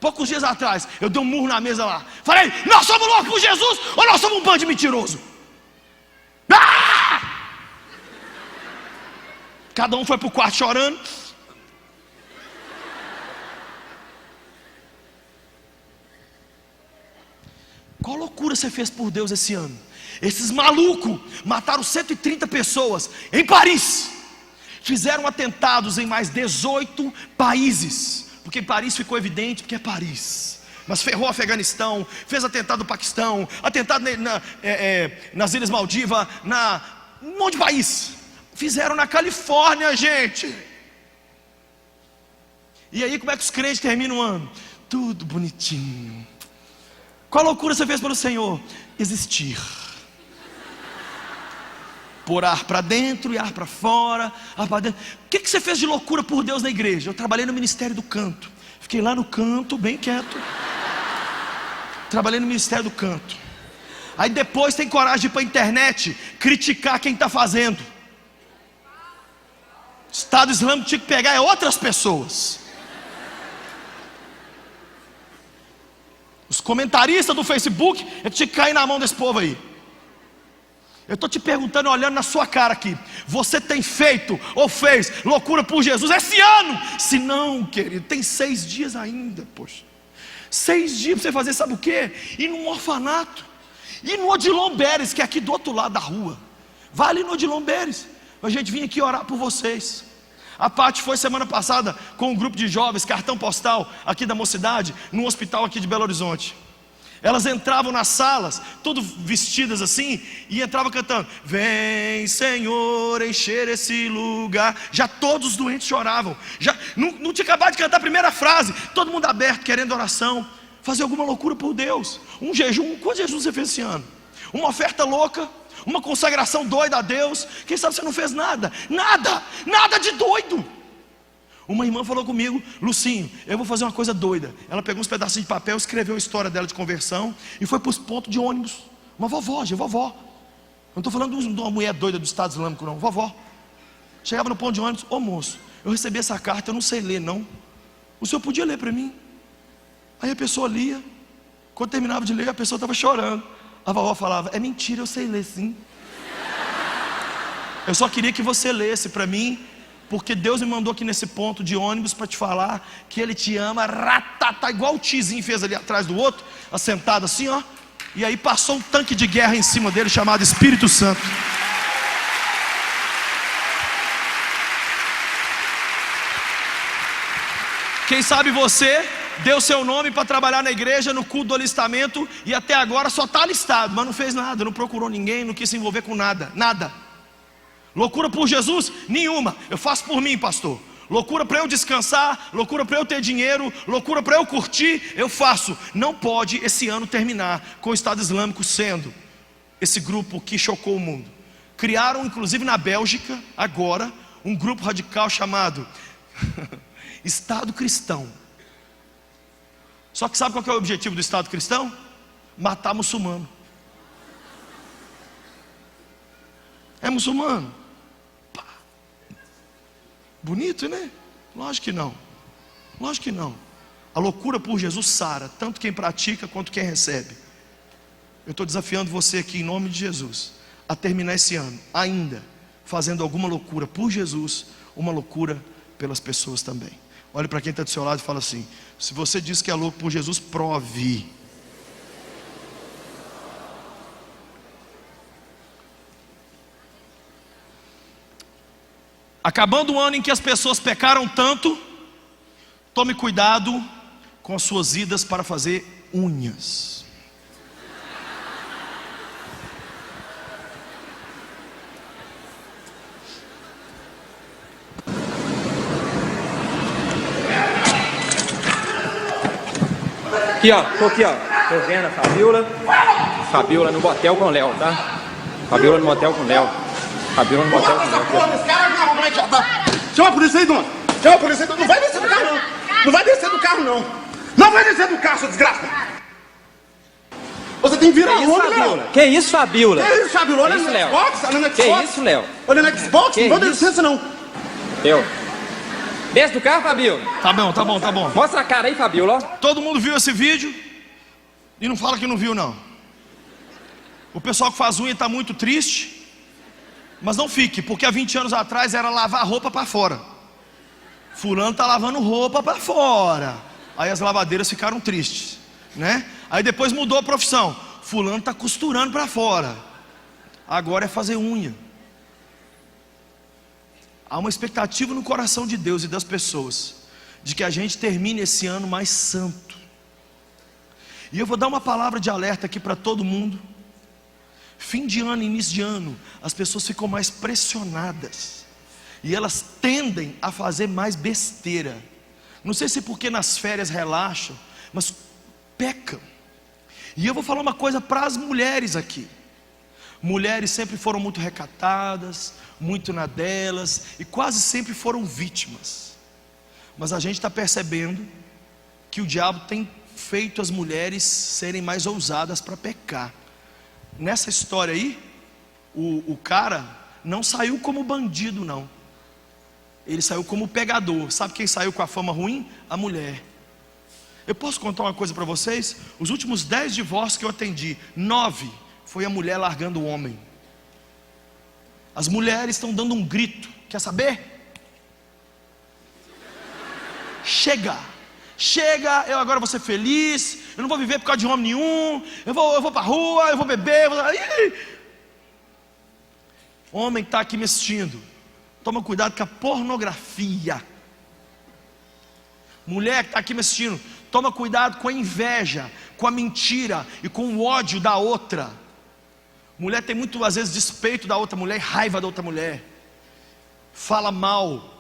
[SPEAKER 1] Poucos dias atrás eu dei um murro na mesa lá, falei: nós somos loucos por Jesus ou nós somos um bando de mentiroso? Cada um foi para o quarto chorando. Qual loucura você fez por Deus esse ano? Esses malucos mataram 130 pessoas em Paris. Fizeram atentados em mais 18 países. Porque Paris ficou evidente, porque é Paris. Mas ferrou o Afeganistão, fez atentado no Paquistão, atentado nas Ilhas Maldivas, um monte de país. Fizeram na Califórnia, gente. E aí como é que os crentes terminam o ano? Tudo bonitinho. Qual loucura você fez pelo Senhor? Existir. Pôr ar para dentro e ar para fora, ar para dentro. O que você fez de loucura por Deus na igreja? Eu trabalhei no Ministério do Canto. Fiquei lá no canto, bem quieto. Trabalhei no Ministério do Canto. Aí depois tem coragem de ir para a internet criticar quem está fazendo. O Estado Islâmico tinha que pegar outras pessoas. Os comentaristas do Facebook, eu tinha que cair na mão desse povo aí. Eu estou te perguntando, olhando na sua cara aqui, você tem feito ou fez loucura por Jesus esse ano? Se não, querido, tem 6 dias ainda, poxa. 6 dias para você fazer, sabe o quê? Ir num orfanato, ir no Odilon Beres, que é aqui do outro lado da rua. Vai ali no Odilon Beres, a gente vinha aqui orar por vocês. A Paty foi semana passada com um grupo de jovens, cartão postal, aqui da Mocidade, num hospital aqui de Belo Horizonte. Elas entravam nas salas, tudo vestidas assim, e entravam cantando: vem Senhor encher esse lugar. Já todos os doentes choravam. Já não tinha acabado de cantar a primeira frase, todo mundo aberto, querendo oração, fazer alguma loucura por Deus. Um jejum, quantos jejuns você fez esse ano? Uma oferta louca, uma consagração doida a Deus. Quem sabe você não fez nada? Nada de doido. Uma irmã falou comigo: Lucinho, eu vou fazer uma coisa doida. Ela pegou uns pedacinhos de papel, escreveu a história dela de conversão e foi para os pontos de ônibus. Uma vovó, Não estou falando de uma mulher doida do Estado Islâmico, não. Vovó. Chegava no ponto de ônibus: ô moço, eu recebi essa carta, eu não sei ler não. O senhor podia ler para mim? Aí a pessoa lia. Quando terminava de ler, a pessoa estava chorando. A vovó falava: é mentira, eu sei ler sim. Eu só queria que você lesse para mim, porque Deus me mandou aqui nesse ponto de ônibus para te falar que Ele te ama, ratata, igual o tizinho fez ali atrás do outro, assentado assim, ó. E aí passou um tanque de guerra em cima dele chamado Espírito Santo. Quem sabe você deu seu nome para trabalhar na igreja, no culto do alistamento, e até agora só está alistado, mas não fez nada, não procurou ninguém, não quis se envolver com nada. Loucura por Jesus? Nenhuma. Eu faço por mim, pastor. Loucura para eu descansar, loucura para eu ter dinheiro, loucura para eu curtir, eu faço. Não pode esse ano terminar com o Estado Islâmico sendo esse grupo que chocou o mundo. Criaram inclusive na Bélgica agora um grupo radical chamado Estado Cristão. Só que sabe qual que é o objetivo do Estado Cristão? Matar muçulmano. É muçulmano? Pá. Bonito, né? Lógico que não. A loucura por Jesus sara tanto quem pratica quanto quem recebe. Eu estou desafiando você aqui em nome de Jesus a terminar esse ano ainda fazendo alguma loucura por Jesus, uma loucura pelas pessoas também. Olhe para quem está do seu lado e fala assim: se você diz que é louco por Jesus, prove. Acabando o ano em que as pessoas pecaram tanto, tome cuidado com as suas idas para fazer unhas.
[SPEAKER 15] Aqui ó, tô aqui ó, tô vendo a Fabiola no motel com o Léo, tá? Fabiola no motel com o Léo.
[SPEAKER 16] Chama a polícia aí, dona. Chama a polícia aí, dona. Não vai descer do carro, não. Não vai descer do carro, não. Não vai descer do carro, sua desgraça. Você tem que virar o olho, Léo.
[SPEAKER 15] Que isso, Fabiola?
[SPEAKER 16] Que isso, Fabiola? Olha no Xbox, olha no Xbox.
[SPEAKER 15] Que isso, Léo?
[SPEAKER 16] Olha no Xbox, não vai descer, não.
[SPEAKER 15] Eu. Desce do carro, Fabiola.
[SPEAKER 1] Tá bom.
[SPEAKER 15] Mostra a cara aí, Fabiola.
[SPEAKER 1] Todo mundo viu esse vídeo e não fala que não viu, não. O pessoal que faz unha está muito triste. Mas não fique, porque há 20 anos atrás era lavar roupa para fora. Fulano está lavando roupa para fora. Aí as lavadeiras ficaram tristes, né? Aí depois mudou a profissão. Fulano está costurando para fora. Agora é fazer unha. Há uma expectativa no coração de Deus e das pessoas de que a gente termine esse ano mais santo. E eu vou dar uma palavra de alerta aqui para todo mundo. Fim de ano, início de ano, as pessoas ficam mais pressionadas e elas tendem a fazer mais besteira. Não sei se porque nas férias relaxam, mas pecam. E eu vou falar uma coisa para as mulheres aqui. Mulheres sempre foram muito recatadas, muito na delas, e quase sempre foram vítimas. Mas a gente está percebendo que o diabo tem feito as mulheres serem mais ousadas para pecar. Nessa história aí, o cara não saiu como bandido, não. Ele saiu como pegador. Sabe quem saiu com a fama ruim? A mulher. Eu posso contar uma coisa para vocês? Os últimos 10 divórcios que eu atendi, 9 foi a mulher largando o homem. As mulheres estão dando um grito. Quer saber? Chega, eu agora vou ser feliz. Eu não vou viver por causa de homem nenhum. Eu vou para a rua, eu vou beber. Homem que está aqui me assistindo, toma cuidado com a pornografia. Mulher que está aqui me assistindo, toma cuidado com a inveja, com a mentira e com o ódio da outra. Mulher tem muito, às vezes, despeito da outra mulher, raiva da outra mulher, fala mal.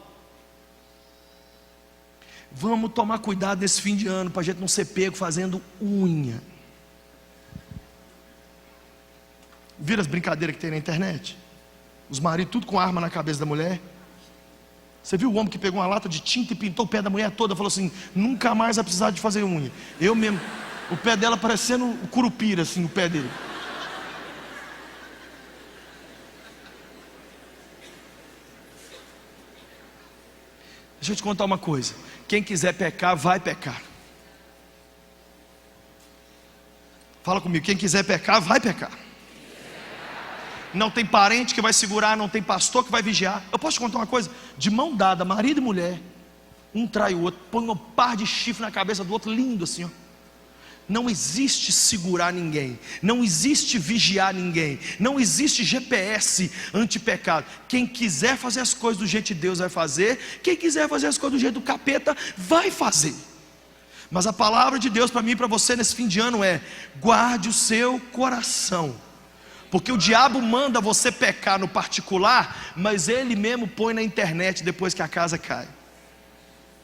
[SPEAKER 1] Vamos tomar cuidado nesse fim de ano, para a gente não ser pego fazendo unha. Vira as brincadeiras que tem na internet? Os maridos tudo com arma na cabeça da mulher. Você viu o homem que pegou uma lata de tinta e pintou o pé da mulher toda? Falou assim, nunca mais vai precisar de fazer unha. Eu mesmo, o pé dela parecendo o curupira, assim, o pé dele. Deixa eu te contar uma coisa. Quem quiser pecar, vai pecar. Fala comigo, quem quiser pecar, vai pecar. Não tem parente que vai segurar, não tem pastor que vai vigiar. Eu posso te contar uma coisa? De mão dada, marido e mulher, um trai o outro, põe um par de chifre na cabeça do outro, lindo assim, ó. Não existe segurar ninguém, não existe vigiar ninguém, não existe GPS anti-pecado. Quem quiser fazer as coisas do jeito de Deus vai fazer, quem quiser fazer as coisas do jeito do capeta vai fazer. Mas a palavra de Deus para mim e para você nesse fim de ano é: guarde o seu coração, porque o diabo manda você pecar no particular, mas ele mesmo põe na internet depois que a casa cai.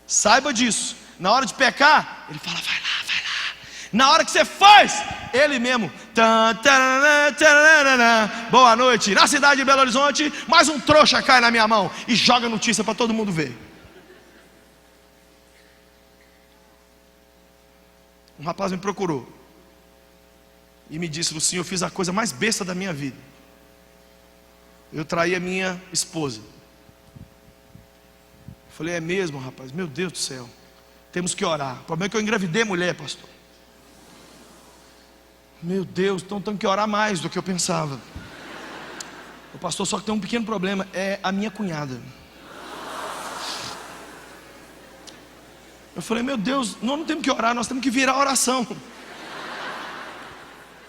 [SPEAKER 1] Saiba disso. Na hora de pecar, ele fala, vai lá. Na hora que você faz, ele mesmo. Boa noite. Na cidade de Belo Horizonte, mais um trouxa cai na minha mão e joga notícia para todo mundo ver. Um rapaz me procurou e me disse, Lucinho, eu fiz a coisa mais besta da minha vida. Eu traí a minha esposa. Eu falei, é mesmo, rapaz? Meu Deus do céu, temos que orar. O problema é que eu engravidei mulher, pastor. Meu Deus, então temos que orar mais do que eu pensava. O pastor, só que tem um pequeno problema, é a minha cunhada. Eu falei, meu Deus, nós não temos que orar, nós temos que virar a oração.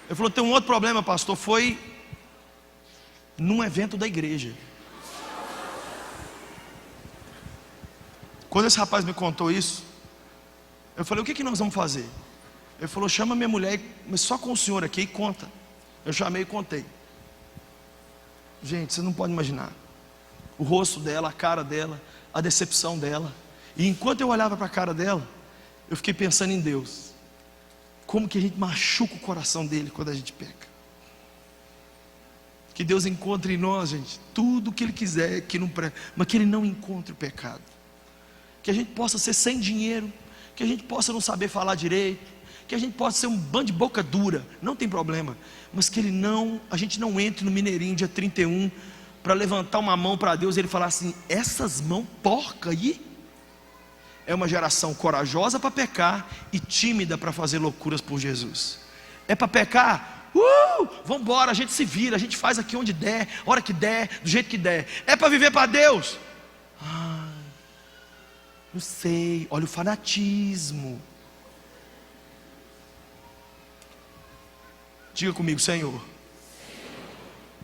[SPEAKER 1] Ele falou, tem um outro problema, pastor, foi num evento da igreja. Quando esse rapaz me contou isso, eu falei, o que nós vamos fazer? Ele falou, chama minha mulher, mas só com o senhor aqui e conta. Eu chamei e contei. Gente, você não pode imaginar o rosto dela, a cara dela, a decepção dela. E enquanto eu olhava para a cara dela, eu fiquei pensando em Deus. Como que a gente machuca o coração dele quando a gente peca. Que Deus encontre em nós, gente, tudo o que Ele quiser, que não mas que Ele não encontre o pecado. Que a gente possa ser sem dinheiro, que a gente possa não saber falar direito, que a gente possa ser um bando de boca dura, não tem problema, mas que a gente não entre no Mineirinho dia 31 para levantar uma mão para Deus e Ele falar assim, essas mãos porca aí, é uma geração corajosa para pecar e tímida para fazer loucuras por Jesus. É para pecar, vamos embora, a gente se vira, a gente faz aqui onde der, hora que der, do jeito que der. É para viver para Deus, não sei, olha o fanatismo. Diga comigo, Senhor,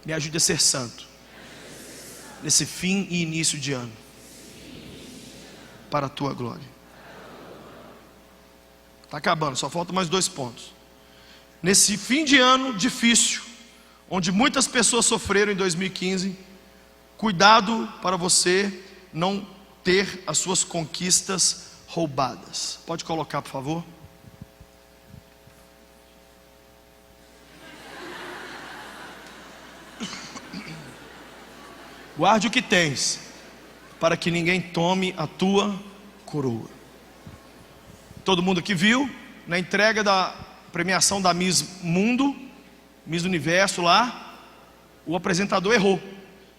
[SPEAKER 1] me ajude a ser santo nesse fim e início de ano, para a tua glória. Está acabando, só faltam mais 2 pontos. Nesse fim de ano difícil, onde muitas pessoas sofreram em 2015, cuidado para você não ter as suas conquistas roubadas. Pode colocar, por favor. Guarde o que tens, para que ninguém tome a tua coroa. Todo mundo aqui viu, na entrega da premiação da Miss Mundo, Miss Universo lá, o apresentador errou.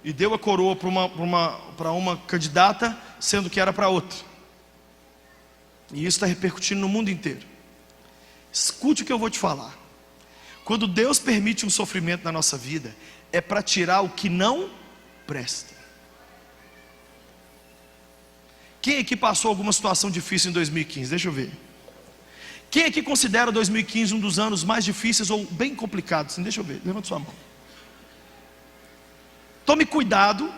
[SPEAKER 1] e deu a coroa para uma candidata, sendo que era para outra. E isso está repercutindo no mundo inteiro. Escute o que eu vou te falar. Quando Deus permite um sofrimento na nossa vida, é para tirar o que não presta. Quem aqui passou alguma situação difícil em 2015? Deixa eu ver. Quem aqui considera 2015 um dos anos mais difíceis ou bem complicados? Deixa eu ver, levanta sua mão. Tome cuidado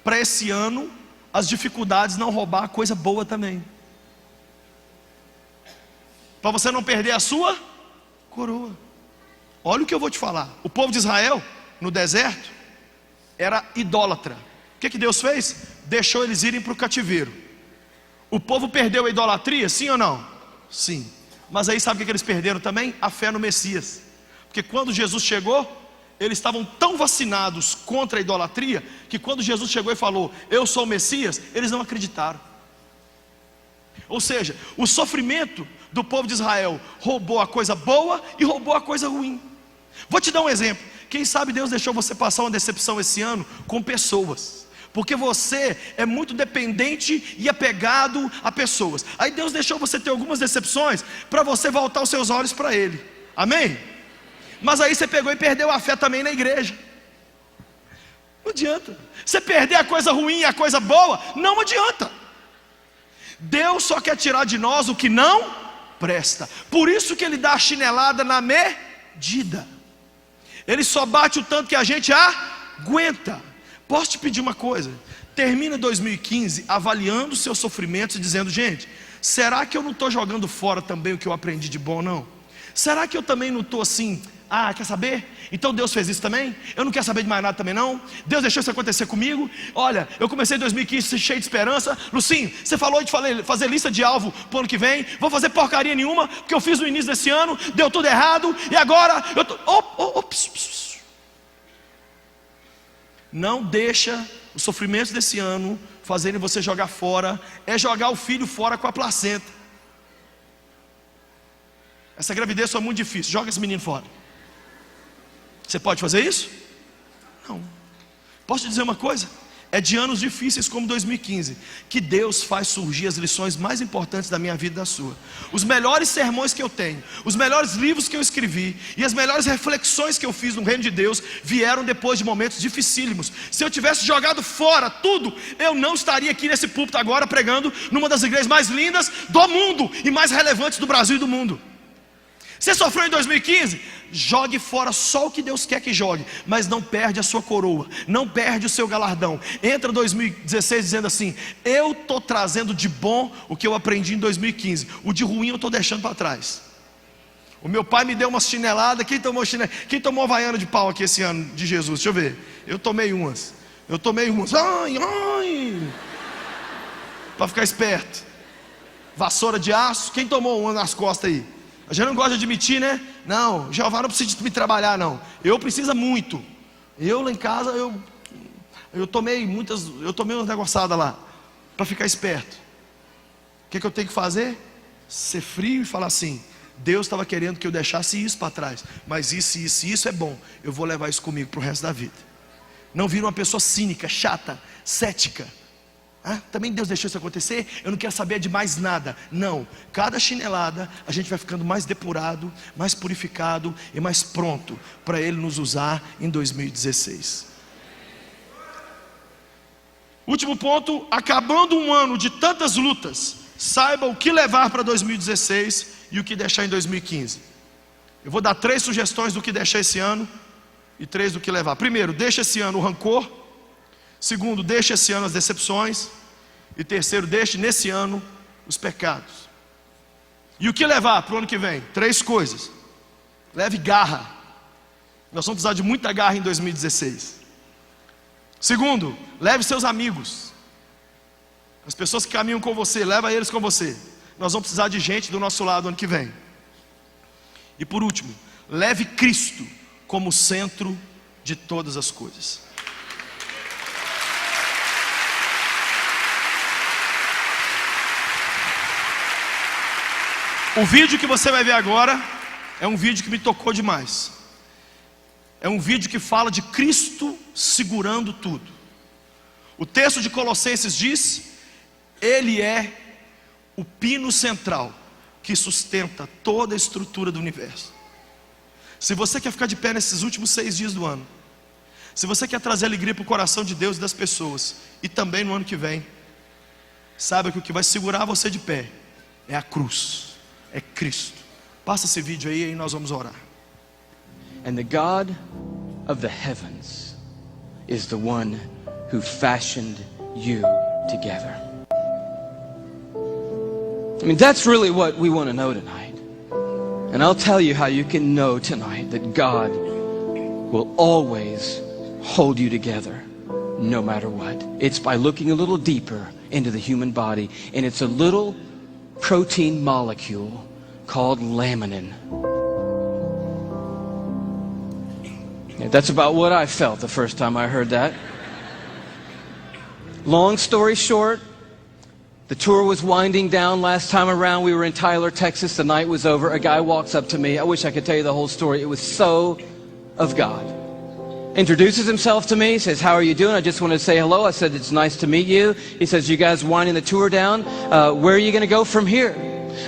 [SPEAKER 1] para esse ano as dificuldades não roubar a coisa boa também, para você não perder a sua coroa. Olha o que eu vou te falar. O povo de Israel no deserto era idólatra. O que Deus fez? Deixou eles irem para o cativeiro. O povo perdeu a idolatria, sim ou não? Sim. Mas aí sabe o que eles perderam também? A fé no Messias. Porque quando Jesus chegou, eles estavam tão vacinados contra a idolatria, que quando Jesus chegou e falou, eu sou o Messias, eles não acreditaram. Ou seja, o sofrimento do povo de Israel roubou a coisa boa e roubou a coisa ruim. Vou te dar um exemplo. Quem sabe Deus deixou você passar uma decepção esse ano com pessoas, porque você é muito dependente e apegado a pessoas. Aí Deus deixou você ter algumas decepções para você voltar os seus olhos para Ele. Amém? Mas aí você pegou e perdeu a fé também na igreja. Não adianta. Você perder a coisa ruim e a coisa boa, não adianta. Deus só quer tirar de nós o que não presta. Por isso que Ele dá a chinelada na medida. Ele só bate o tanto que a gente aguenta. Posso te pedir uma coisa? Termina 2015 avaliando os seus sofrimentos e dizendo, gente, será que eu não estou jogando fora também o que eu aprendi de bom, não? Será que eu também não estou assim, quer saber? Então Deus fez isso também? Eu não quero saber de mais nada também não? Deus deixou isso acontecer comigo? Olha, eu comecei em 2015 cheio de esperança. Lucinho, você falou de fazer lista de alvo para o ano que vem. Vou fazer porcaria nenhuma, porque eu fiz no início desse ano, deu tudo errado, e agora eu tô... Não deixa os sofrimentos desse ano fazerem você jogar fora. É jogar o filho fora com a placenta. Essa gravidez foi muito difícil, joga esse menino fora. Você pode fazer isso? Não. Posso te dizer uma coisa? É de anos difíceis como 2015 que Deus faz surgir as lições mais importantes da minha vida e da sua. Os melhores sermões que eu tenho, os melhores livros que eu escrevi e as melhores reflexões que eu fiz no reino de Deus vieram depois de momentos dificílimos. Se eu tivesse jogado fora tudo, eu não estaria aqui nesse púlpito agora pregando numa das igrejas mais lindas do mundo e mais relevantes do Brasil e do mundo. Você sofreu em 2015? Jogue fora só o que Deus quer que jogue, mas não perde a sua coroa, não perde o seu galardão. Entra 2016 dizendo assim, eu estou trazendo de bom o que eu aprendi em 2015, o de ruim eu estou deixando para trás. O meu pai me deu uma chinelada. Quem tomou havaiana de pau aqui esse ano de Jesus? Deixa eu ver. Eu tomei umas. Para ficar esperto. Vassoura de aço. Quem tomou uma nas costas aí? A gente não gosta de admitir, né? Não, Jeová não precisa de me trabalhar, não. Eu preciso muito. Eu lá em casa, eu tomei umas negociadas lá, para ficar esperto. O que eu tenho que fazer? Ser frio e falar assim, Deus estava querendo que eu deixasse isso para trás, mas isso é bom. Eu vou levar isso comigo para o resto da vida. Não vira uma pessoa cínica, chata, cética. Também Deus deixou isso acontecer, eu não quero saber de mais nada. Não, cada chinelada a gente vai ficando mais depurado, mais purificado e mais pronto para Ele nos usar em 2016. Último ponto, acabando um ano de tantas lutas, saiba o que levar para 2016 e o que deixar em 2015. Eu vou dar 3 sugestões do que deixar esse ano e 3 do que levar. Primeiro, deixa esse ano o rancor. Segundo, deixe esse ano as decepções. E terceiro, deixe nesse ano os pecados. E o que levar para o ano que vem? 3 coisas. Leve garra. Nós vamos precisar de muita garra em 2016. Segundo, leve seus amigos. As pessoas que caminham com você, leva eles com você. Nós vamos precisar de gente do nosso lado ano que vem. E por último, leve Cristo como centro de todas as coisas. O vídeo que você vai ver agora é um vídeo que me tocou demais. É um vídeo que fala de Cristo segurando tudo. O texto de Colossenses diz: Ele é o pino central que sustenta toda a estrutura do universo. Se você quer ficar de pé nesses últimos 6 dias do ano, se você quer trazer alegria para o coração de Deus e das pessoas, e também no ano que vem, saiba que o que vai segurar você de pé é a cruz, é Cristo. Passa esse vídeo aí e nós vamos orar.
[SPEAKER 17] And the God of the heavens is the one who fashioned you together. I mean, that's really what we want to know tonight. And I'll tell you how you can know tonight that God will always hold you together, no matter what. It's by looking a little deeper into the human body, and it's a little protein molecule called laminin. Yeah, that's about what I felt the first time I heard that. Long story short, the tour was winding down last time around. We were in Tyler, Texas. The night was over. A guy walks up to me. I wish I could tell you the whole story. It was so of God. Introduces himself to me, says, how are you doing? I just wanted to say hello. I said, it's nice to meet you. He says, you guys winding the tour down? Where are you going to go from here?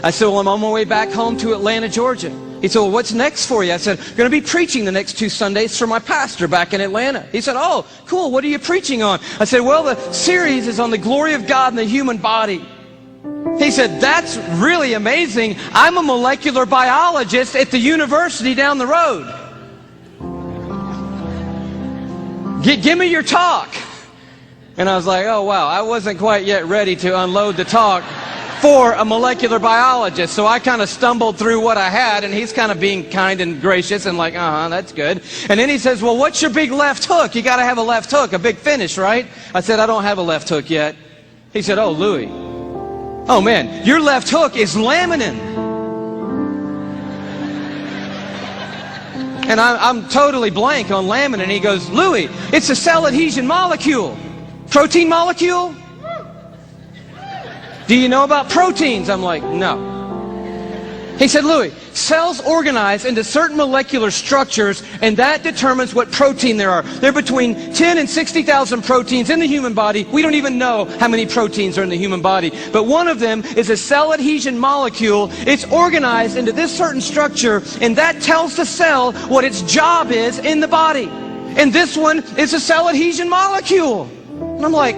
[SPEAKER 17] I said, well, I'm on my way back home to Atlanta, Georgia. He said, well, what's next for you? I said, I'm going to be preaching the next 2 Sundays for my pastor back in Atlanta. He said, oh, cool. What are you preaching on? I said, well, the series is on the glory of God in the human body. He said, that's really amazing. I'm a molecular biologist at the university down the road. Give me your talk. And I was like, oh, wow, I wasn't quite yet ready to unload the talk for a molecular biologist. So I kind of stumbled through what I had, and he's kind of being kind and gracious and like, that's good. And then he says, well, what's your big left hook? You got to have a left hook, a big finish, right? I said, I don't have a left hook yet. He said, oh, Louis. Oh, man, your left hook is laminin. And I'm totally blank on laminin. He goes, Louis, it's a cell adhesion molecule. Protein molecule? Do you know about proteins? I'm like, no. He said, Louis, cells organize into certain molecular structures, and that determines what protein there are. There are between 10 and 60,000 proteins in the human body. We don't even know how many proteins are in the human body. But one of them is a cell adhesion molecule. It's organized into this certain structure, and that tells the cell what its job is in the body. And this one is a cell adhesion molecule. And I'm like,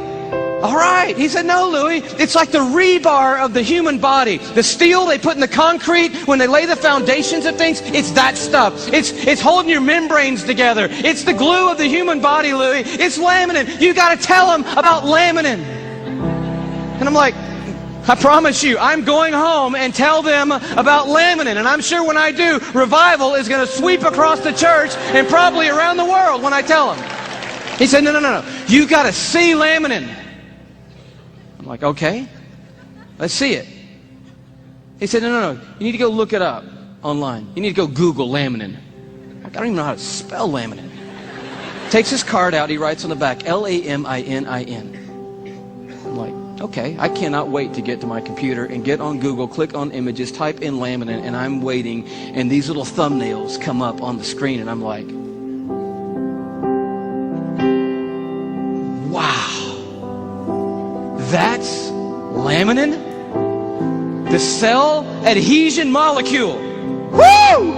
[SPEAKER 17] all right. He said, no, Louis, it's like the rebar of the human body. The steel they put in the concrete when they lay the foundations of things, it's that stuff. It's holding your membranes together. It's the glue of the human body, Louis. It's laminin. You got to tell them about laminin. And I'm like, I promise you, I'm going home and tell them about laminin. And I'm sure when I do, revival is going to sweep across the church and probably around the world when I tell them. He said, no. You got to see laminin. I'm like, okay, let's see it. He said, no. You need to go look it up online. You need to go Google laminin. Like, I don't even know how to spell laminin. Takes his card out. He writes on the back, Laminin. I'm like, okay, I cannot wait to get to my computer and get on Google, click on images, type in laminin, and I'm waiting, and these little thumbnails come up on the screen, and I'm like, wow, that's laminin? The cell adhesion molecule. Woo!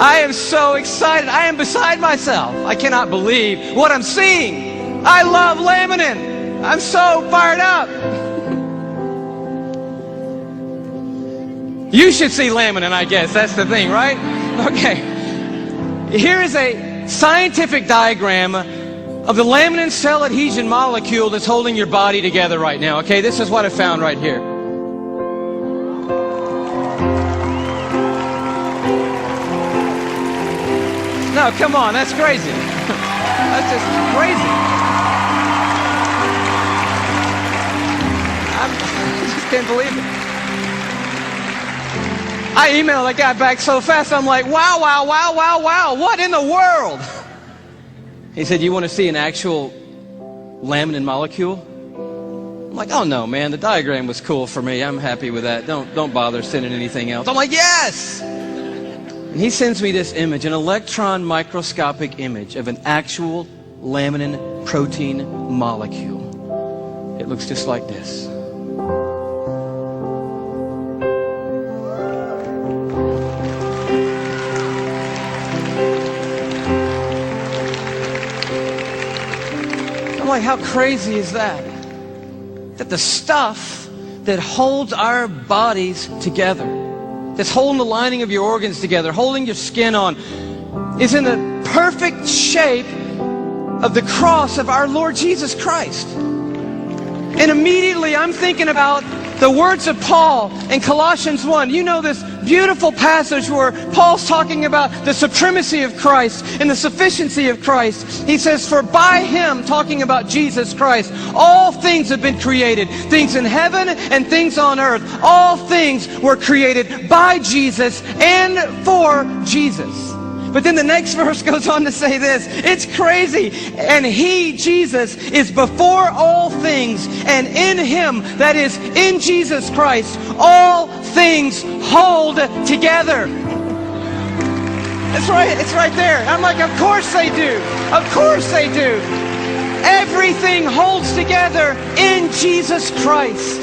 [SPEAKER 17] I am so excited. I am beside myself. I cannot believe what I'm seeing. I love laminin. I'm so fired up. You should see laminin, I guess. That's the thing, right? Okay. Here is a scientific diagram of the laminin cell adhesion molecule that's holding your body together right now. Okay, this is what I found right here. No, come on, that's crazy. That's just crazy. I just can't believe it. I emailed that guy back so fast, I'm like, wow, what in the world? He said, you want to see an actual laminin molecule? I'm like, oh no, man, the diagram was cool for me. I'm happy with that. Don't bother sending anything else. I'm like, yes! And he sends me this image, an electron microscopic image of an actual laminin protein molecule. It looks just like this. I'm like, how crazy is that? That the stuff that holds our bodies together, that's holding the lining of your organs together, holding your skin on, is in the perfect shape of the cross of our Lord Jesus Christ. And immediately I'm thinking about the words of Paul in Colossians 1. You know this beautiful passage where Paul's talking about the supremacy of Christ and the sufficiency of Christ. He says, for by him, talking about Jesus Christ, all things have been created. Things in heaven and things on earth. All things were created by Jesus and for Jesus. But then the next verse goes on to say this. It's crazy. And he, Jesus, is before all things. And in him, that is, in Jesus Christ, all things hold together. It's right. It's right there. I'm like, of course they do. Of course they do. Everything holds together in Jesus Christ.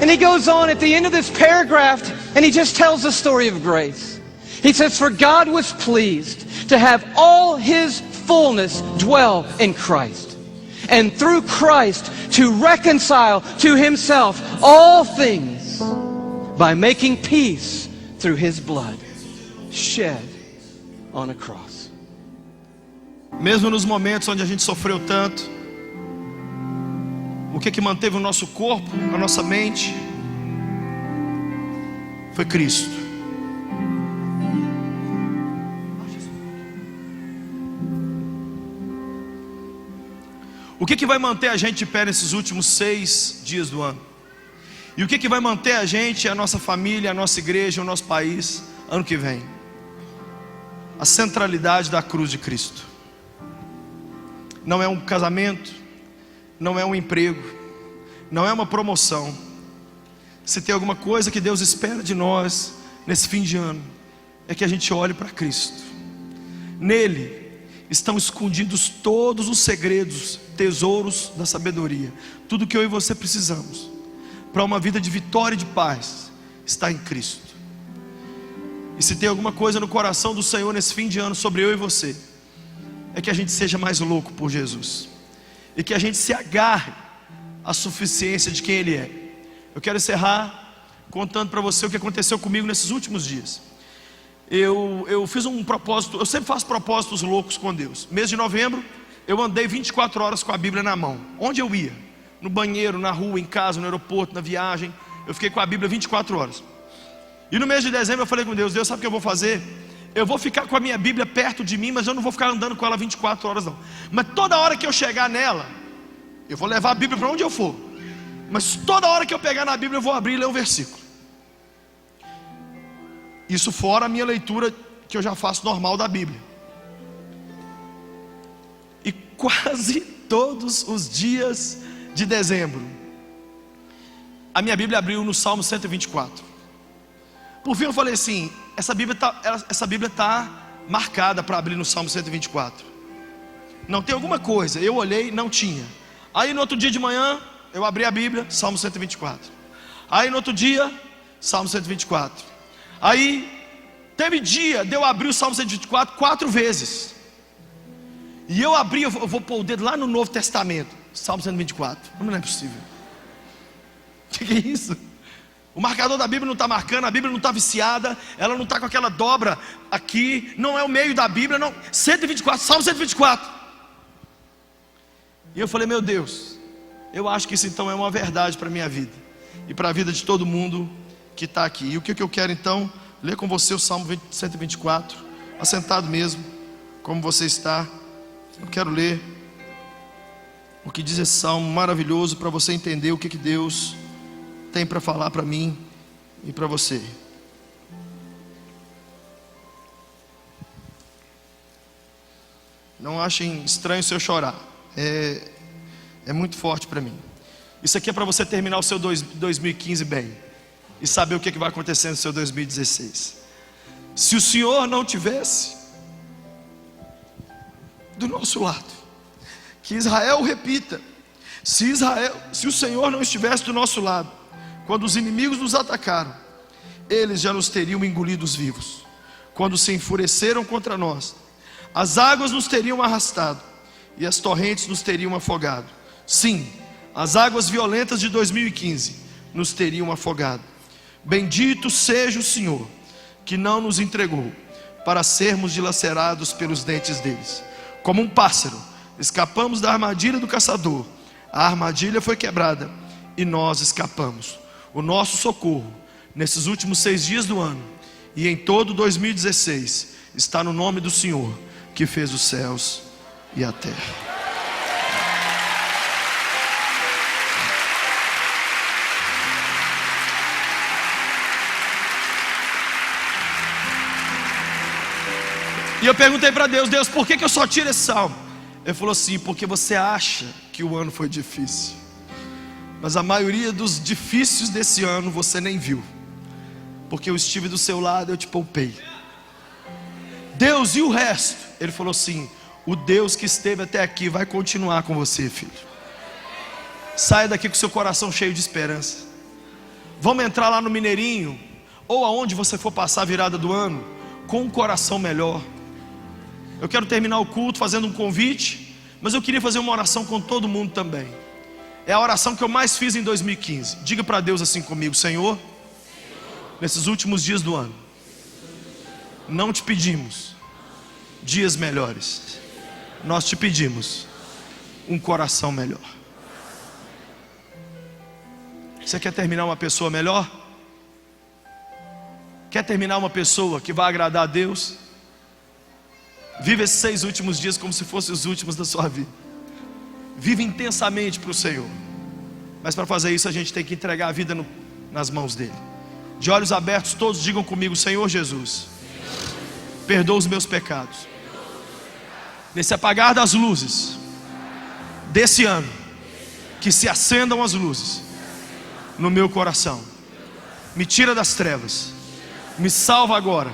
[SPEAKER 17] And he goes on at the end of this paragraph, and he just tells the story of grace. He says, for God was pleased to have all his fullness dwell in Christ, and through Christ to reconcile to himself all things by making peace through his blood shed on a cross.
[SPEAKER 1] Mesmo nos momentos onde a gente sofreu tanto, o que manteve o nosso corpo, a nossa mente, foi Cristo. O que vai manter a gente de pé nesses últimos 6 dias do ano? E o que vai manter a gente, a nossa família, a nossa igreja, o nosso país, ano que vem? A centralidade da cruz de Cristo. Não é um casamento, não é um emprego, não é uma promoção. Se tem alguma coisa que Deus espera de nós nesse fim de ano, é que a gente olhe para Cristo. Nele estão escondidos todos os segredos, tesouros da sabedoria. Tudo que eu e você precisamos para uma vida de vitória e de paz está em Cristo. E se tem alguma coisa no coração do Senhor nesse fim de ano sobre eu e você, é que a gente seja mais louco por Jesus, e que a gente se agarre à suficiência de quem Ele é. Eu quero encerrar contando para você o que aconteceu comigo nesses últimos dias. Eu fiz um propósito. Eu sempre faço propósitos loucos com Deus. Mês de novembro, eu andei 24 horas com a Bíblia na mão. Onde eu ia? No banheiro, na rua, em casa, no aeroporto, na viagem. Eu fiquei com a Bíblia 24 horas. E no mês de dezembro eu falei com Deus: Deus, sabe o que eu vou fazer? Eu vou ficar com a minha Bíblia perto de mim, mas eu não vou ficar andando com ela 24 horas não. Mas toda hora que eu chegar nela, eu vou levar a Bíblia para onde eu for. Mas toda hora que eu pegar na Bíblia, eu vou abrir e ler um versículo. Isso fora a minha leitura que eu já faço normal da Bíblia. E quase todos os dias de dezembro, a minha Bíblia abriu no Salmo 124. Por fim eu falei assim: essa Bíblia está marcada para abrir no Salmo 124. Não tem alguma coisa. Eu olhei, não tinha. Aí no outro dia de manhã, eu abri a Bíblia, Salmo 124. Aí no outro dia, Salmo 124. Aí teve dia de eu abrir o Salmo 124 4 vezes. E eu abri, eu vou pôr o dedo lá no Novo Testamento, Salmo 124. Não é possível. O que é isso? O marcador da Bíblia não está marcando, a Bíblia não está viciada, ela não está com aquela dobra aqui, não é o meio da Bíblia, não. 124, Salmo 124. E eu falei: meu Deus, eu acho que isso então é uma verdade para a minha vida e para a vida de todo mundo que está aqui. E o que eu quero então? Ler com você o Salmo 124, assentado mesmo, como você está. Eu quero ler o que diz esse salmo maravilhoso, para você entender o que Deus tem para falar para mim e para você. Não achem estranho se eu chorar, é muito forte para mim. Isso aqui é para você terminar o seu 2015 bem e saber o que vai acontecer no seu 2016. Se o Senhor não tivesse do nosso lado, Que Israel repita: se o Senhor não estivesse do nosso lado, quando os inimigos nos atacaram, eles já nos teriam engolidos vivos. Quando se enfureceram contra nós, as águas nos teriam arrastado e as torrentes nos teriam afogado. Sim, as águas violentas de 2015 nos teriam afogado. Bendito seja o Senhor, que não nos entregou para sermos dilacerados pelos dentes deles. Como um pássaro, escapamos da armadilha do caçador. A armadilha foi quebrada e nós escapamos. O nosso socorro nesses últimos 6 dias do ano e em todo 2016 está no nome do Senhor, que fez os céus e a terra. E eu perguntei para Deus: Deus, por que eu só tiro esse salmo? Ele falou assim: porque você acha que o ano foi difícil, mas a maioria dos difíceis desse ano você nem viu, porque eu estive do seu lado, eu te poupei. Deus, e o resto? Ele falou assim: o Deus que esteve até aqui vai continuar com você, filho. Saia daqui com seu coração cheio de esperança. Vamos entrar lá no Mineirinho, ou aonde você for passar a virada do ano, com um coração melhor. Eu quero terminar o culto fazendo um convite, mas eu queria fazer uma oração com todo mundo também. É a oração que eu mais fiz em 2015. Diga para Deus assim comigo: Senhor, nesses últimos dias do ano, não te pedimos dias melhores, nós te pedimos um coração melhor. Você quer terminar uma pessoa melhor? Quer terminar uma pessoa que vai agradar a Deus? Viva esses 6 últimos dias como se fossem os últimos da sua vida. Viva intensamente para o Senhor. Mas para fazer isso a gente tem que entregar a vida nas mãos dele. De olhos abertos, todos digam comigo: Senhor Jesus, perdoa os meus pecados. Nesse apagar das luzes desse ano, que se acendam as luzes no meu coração. Me tira das trevas, me salva agora.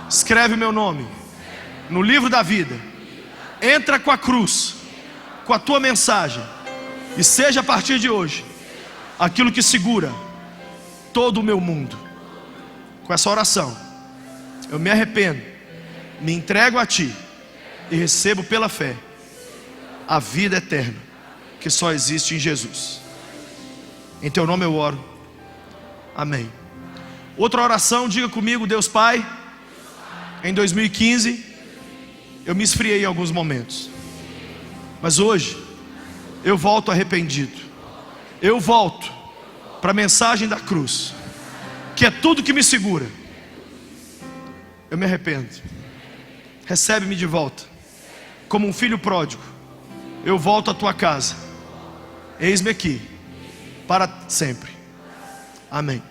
[SPEAKER 1] Escreve meu nome no livro da vida. Entra com a cruz, com a tua mensagem, e seja a partir de hoje aquilo que segura todo o meu mundo. Com essa oração eu me arrependo, me entrego a ti e recebo pela fé a vida eterna que só existe em Jesus. Em teu nome eu oro, amém. Outra oração, diga comigo: Deus Pai, em 2015 eu me esfriei em alguns momentos, mas hoje eu volto arrependido. Eu volto para a mensagem da cruz, que é tudo que me segura. Eu me arrependo. Recebe-me de volta como um filho pródigo. Eu volto à tua casa. Eis-me aqui para sempre. Amém.